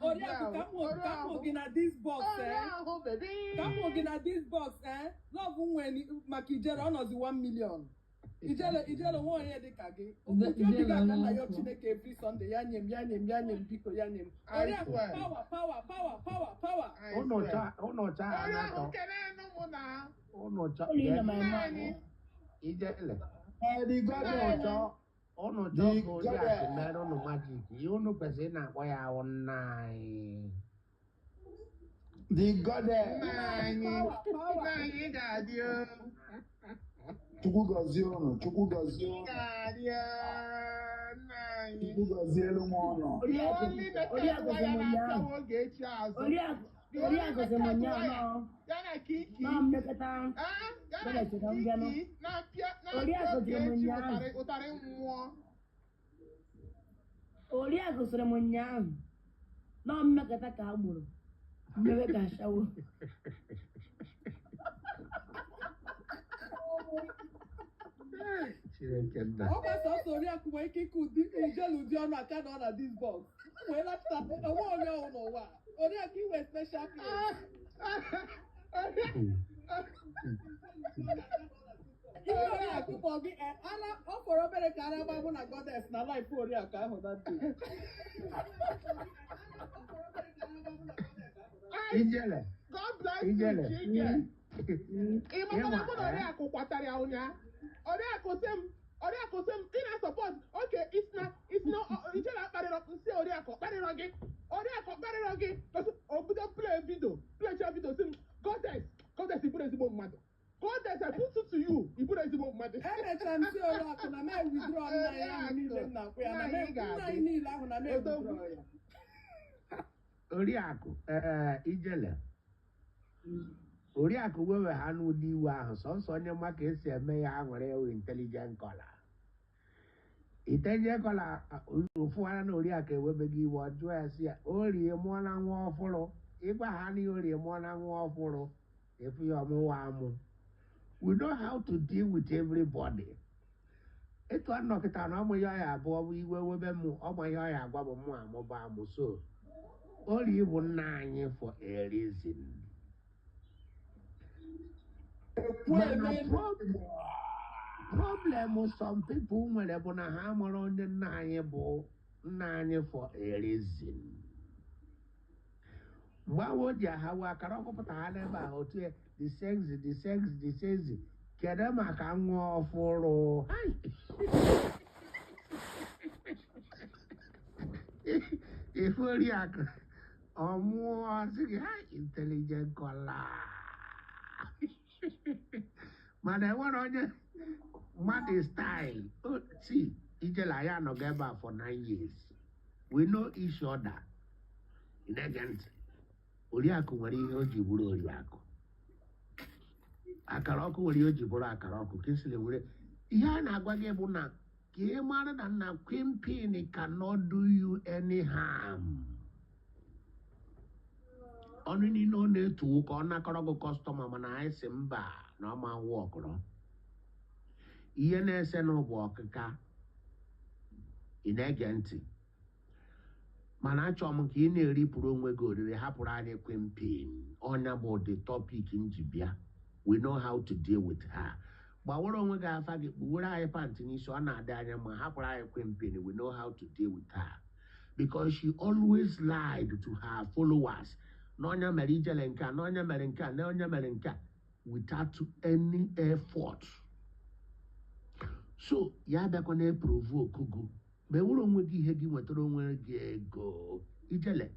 Oriakụ gị na this box, Oriahụ, baby. Kamu gị na this box, love nwe maka Ijele ọ nọzi 1 million. Ijele nwa onye dị ka gị. Obi ga-aka na ya Chineke every Sunday ya nye m biko ya nye m. Oriakụ power. Ụnọcha Oriahụ kelenụ mụ na. ụnọcha Ijele. The goddess. Ụnọcha ọkụ oriakụ mere ụnụ majik. Ihe ụnụ kwesịrị na-akpọ ya ahụ nna anyị. The goddess. Nna anyị ga-adị o. Chukwu gọzie unu. Chukwu gọzie unu. Ga-adị o, nna anyị. Chukwu gọzielu m ọnụ. Only the time ya na-apịa oge echi azụ. Oriakụ sị m nyaahụ. Ya na Kiki. Na mmekọta. Ya na Kiki na-apịa oge echi ụtarị mmụọ. Oriakụ sịrị m nyaahụ. Na mmekọta ka agboro. Mmewe ka ashawo. Ọ gbasa ọsọ Oriakụ nwere ike ịkụ Ijele ụdị ọnụ aka nọ na this box. Wee lapụta onwe onye ọhụrụ n'ụwa. Oriakụ inwe special place. Ihe Oriakụ kpọ gị ọ fọrọ obere ka ara gbabụ na goddess na life Oriakụ ahụ na ndụ. Ijele. God bless you, Chike. Ị makwana mụ na Oriakụ kwatara ya ụnyaa. Oriakụ sị m ị na-support okay it's not Ijele akparịrọ nsị Oriakụ kparịrọ gị kasi obido play video sị m goddess iburu ezigbo mmadụ goddess I put it to you iburu ezigbo mmadụ. Emechara m si Oriakụ na mee withdraw nna ya ahụ niile m na-akwụ ya na nna anyị niile ahụ na mee withdraw ya. Oriakụ Ijele. Oriakụ wewe ha n'ụdị iwe ahụ sọnsọ onye mma ka esi eme ya nwere ewu intelijent kọla intelijent kọla ụfụara na oriakụ ewebeghị iwe ọ jụọ ya si ya orie mụọ na nwa ọfụrụ ịgwa ha na orie mụọ na nwa ọfụrụ efu ya ọmụwa amụ. We know how to deal with everybody. Etu anọkịta na ọmụ ya ọya abụọ iwe webe mụ ọmụ ya ọya agwa m mụ amụba amụ so orie bụ nna anyị for a reason. Mana problem some people nwere bụ na ha mụrụ onye nna anyị bụ nna anyị for a reason. Mgbe ahụ o ji ahawa akara ọkụpụta ha n'ebe ahụ otu ya the sex kedu maka nwa ọfụrụ ife oriakụ ọmụọ sị gị ha intelijent kọla mana enwere onye mmadụ style si ijela ya anọghị ebe a for 9 years. We know each other. Na-ege ntị oriakụ nwere ihe o ji bụrụ oriakụ akara ọkụ nwere ihe o ji bụrụ akara ọkụ ka esiri were ihe a na-agwa gị bụ na ka ị mara na na Queen cannot do you any harm. Ọnụ niile ọ na-etu ka ọ nakọrọ gị kọstọma mana anyị si mba na ọma nwụ ọkụrọ ihe na-ese n'ụbụ ọkịka ị na-ege ntị mana achọrọ m ka ị na-eripụrụ onwe gị orire hapụrụ anyị Queen ọnya bụ the topic nji bịa. We know how to deal with her. Gbawara onwe gị afa gị kpuwere anyị pantị n'isi ọ na-adị anya ma hapụrụ anyị Queen. We know how to deal with her because she always lied to her followers. N'ọnya mere ijele nke a n'ọnya mere nke a n'ọnya mere nke a without any effort. So ya bịakwa na-eprovoke gị ma ewere onwe gị ihe gị nwetara onwe gị ego ijele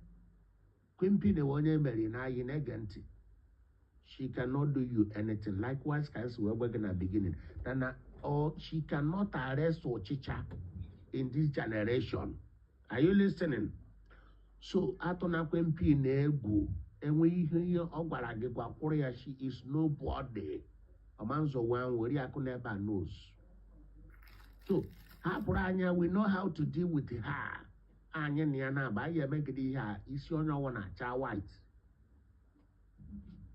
Queen ewe onye mere n'anyị na-ege ntị. She cannot do you anything. Likewise, guys, we're working at the beginning. Or she cannot arrest Ochicha in this generation. Are you listening? So, Atona Queen na-egwu enwe ihe ọ gwara gị gwakwụrụ ya she is nobody. Omanzo one were ya never knows. So, hapụrụ anya we know how to deal with her. Anya na ya na-aba ya emegide ihe a isi onye ọwụ na-acha white.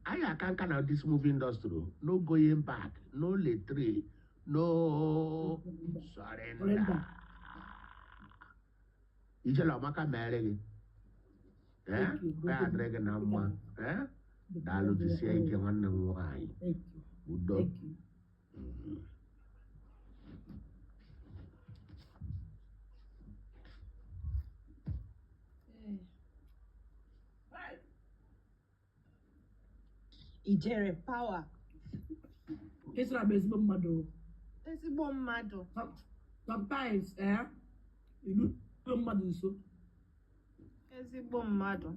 I can't count out this movie industry. No going back, no lettre, no surrender. Ijela maka mere. Eh? Ka adrege na mwa. Eh? Dalu tisia ike nwanne m nwanyị. Udo. Ijere power. Kesara bụ ezigbo mmadụ. Ezigbo mmadụ. Sometimes, ilu mmadụ nso. Ezigbo mmadụ.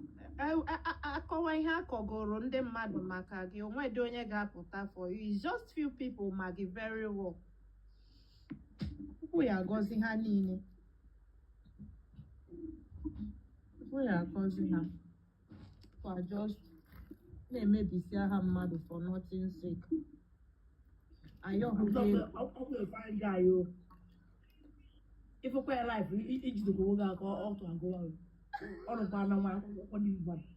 Akọwa ihe akọgoro ndị mmadụ maka gị onwedị onye ga-apụta for you. It's just few people ma gị very well. Ụkwụ ya agọzi ha niile. Ụkwụ ya agọzi ha. For just na-emebisi aha mmadụ for nothing sake. Ifekwa ya life ijidekwa nwoke aka ọtụ agụwa ọrụkwa na nwa akwụkwọ dị mmadụ.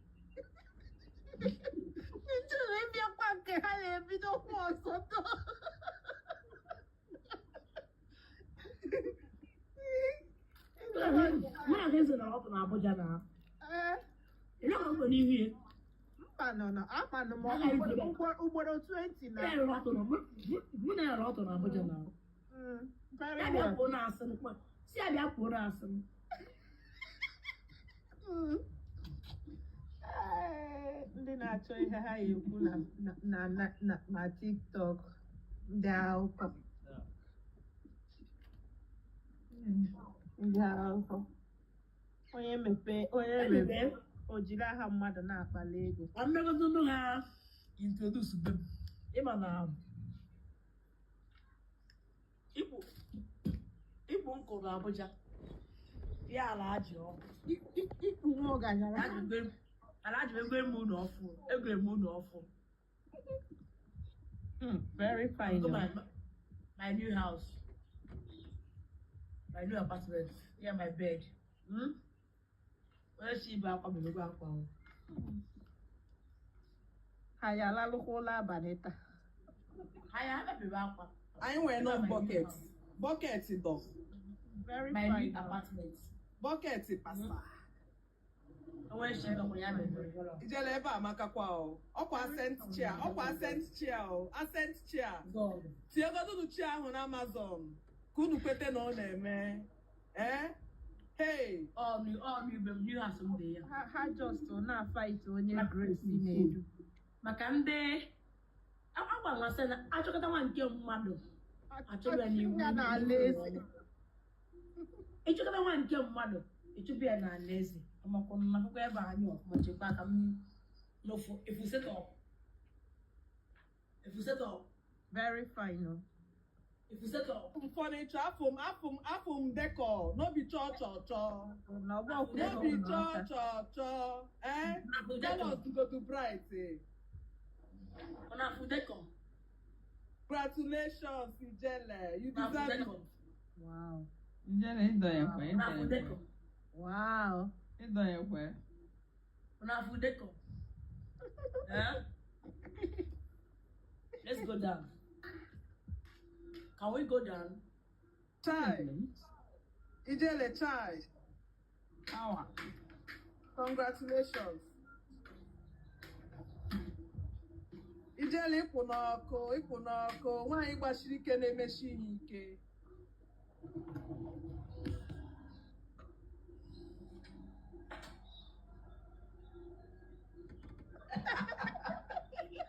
Nchere ịbịakwa nke ha na-ebido kwa ọzọ tọ. Mụ na eze na ọtụ na Abuja na ịlụ ka mgbe n'ihu ya. Akpanụ m ugboro 20 na. Mụ na ya ọtụ na Abuja na. Ya bịa kwuo na-asị m kwa. Si ya bịa kwuo na-asị m. Ndị na-achọ ihe ha ekwu na TikTok ndị akụkọ. Ndị akụkọ. Onye mepe o jiri aha mmadụ na-akpali ego. Mmekọta ha introduce them. Ịma na Igbo nkụrụ Abuja ya ala ajị ọkụ. Ikpu nwa ọganyara. Ala ajị ego eme ụlọ ọfụ. Very fine. Go my new house. My new apartment. Yeah, my bed. Where she back up in the background. Hayala Lukola Baneta. I have a back up. I wear no bucket. Bucket dog. Very My fine. new apartment. Bucket pasta. Where she back up. Ijele ebe amaka kwa o. Ọkwa ascent chair. Ọkwa ascent chair o. Ascent chair. God. Tiegodu chair ahụ na Amazon. Ka unu kwete na ọ na-eme. Hey. All new house someday. Ha just na fight onye Grace na-edu. Maka ndị agwa nwasị na achọkọta nwa nke mmadụ achọrọ ya n'iwu n'ala eze. ịchọkọta nwa nke mmadụ ịchụpụ ya n'ala eze amakwa na akwụkwọ ebe anyị ọfụma chekwa aka m n'ofu if you set up Very fine. No? if you set up Furniture afum decor. No be chọ. No No be chọ. Tell us to go to Bright. on a food decor Congratulations, Ijele. You on a food deserve it. decor Wow. Ijele ịdọnyekwa on a food decor Wow. ịdọnyekwa on a food decor let's go down. Can we go down? Chai. Ijele Chai. awa Congratulations. Ijele ịkwụ n'ọkụ. Nwaanyị gbasiri ike na-emechi ihe ike.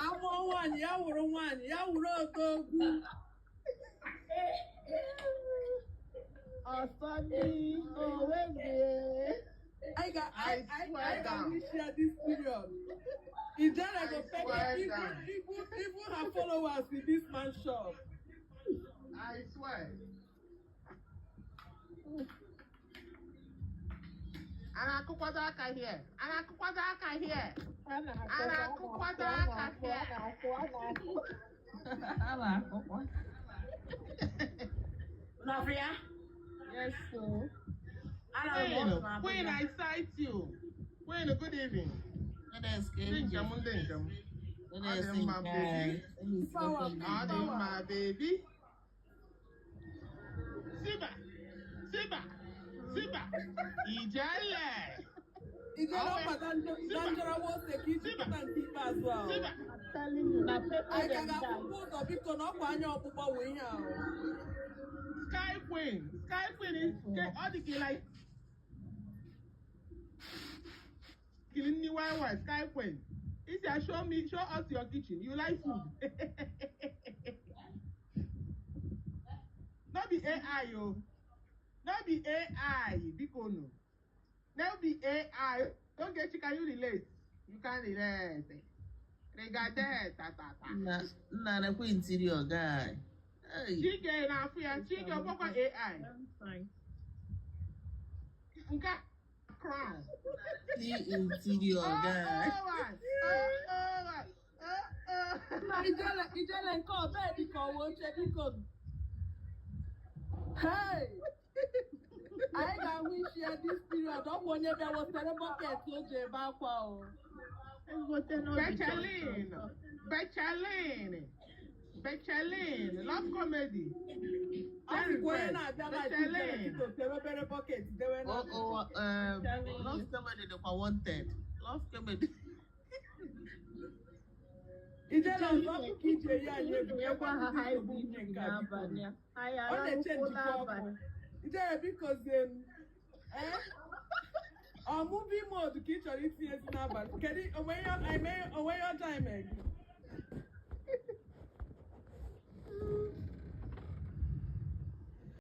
Amụọ nwaanyị ya wụrụ odogwu. Sunday, Wednesday. I got wish you this period. Ijele go pay even her followers in this man's shop. I swear. Anakukwado aka here. Anakukwado aka here. Anakukwado aka here. a na-akụkwa Nafria? Yes, sir. Queen, I cite you. Queen, good evening. Dinkum. Adem, my baby. Adem, my baby. Siba. Ijele. Ijele Danjara was the key to keep as well. I'm telling you, that I paper can them have put a bit on up on your papa way now. Sky Queen is all the like killing me white Sky Queen. If you show us your kitchen. You like food. Not be AI, yo. Not be AI, because no. Not be AI. Don't get you. Can you relate? You can't relate. Regard that. nna na-ekwe interior guy. Hey. Chike na afia. Chike ọgbọkwa AI. fine. Nka crown. The interior guy. Ijele nke ọbẹ dịka ọwa oche biko. Hey! Anyị ga-ahụ isi ya this period. Ọ bụ onye bịa wetara bọket o ji ebe akwa o. Bechaline, love comedy. Akwụkwọ onye na-abịa na Ijele tewebere bọket dewe na. Love comedy dịkwa wanted. Love comedy. Ijele ọzọ bụ ka iji eyi anyị egwu Ekwa ha ha nsogbu ibu nwunye nke a biko. n'abalị a. Anyị Ọ na-eche arahụkwala njikọ abalị. ọkụ. Ijele biko zie m. Ọ muvi mode ka ị chọrọ itinyezi n'abalị. Kedu onwe ihe ọjọọ ime gị?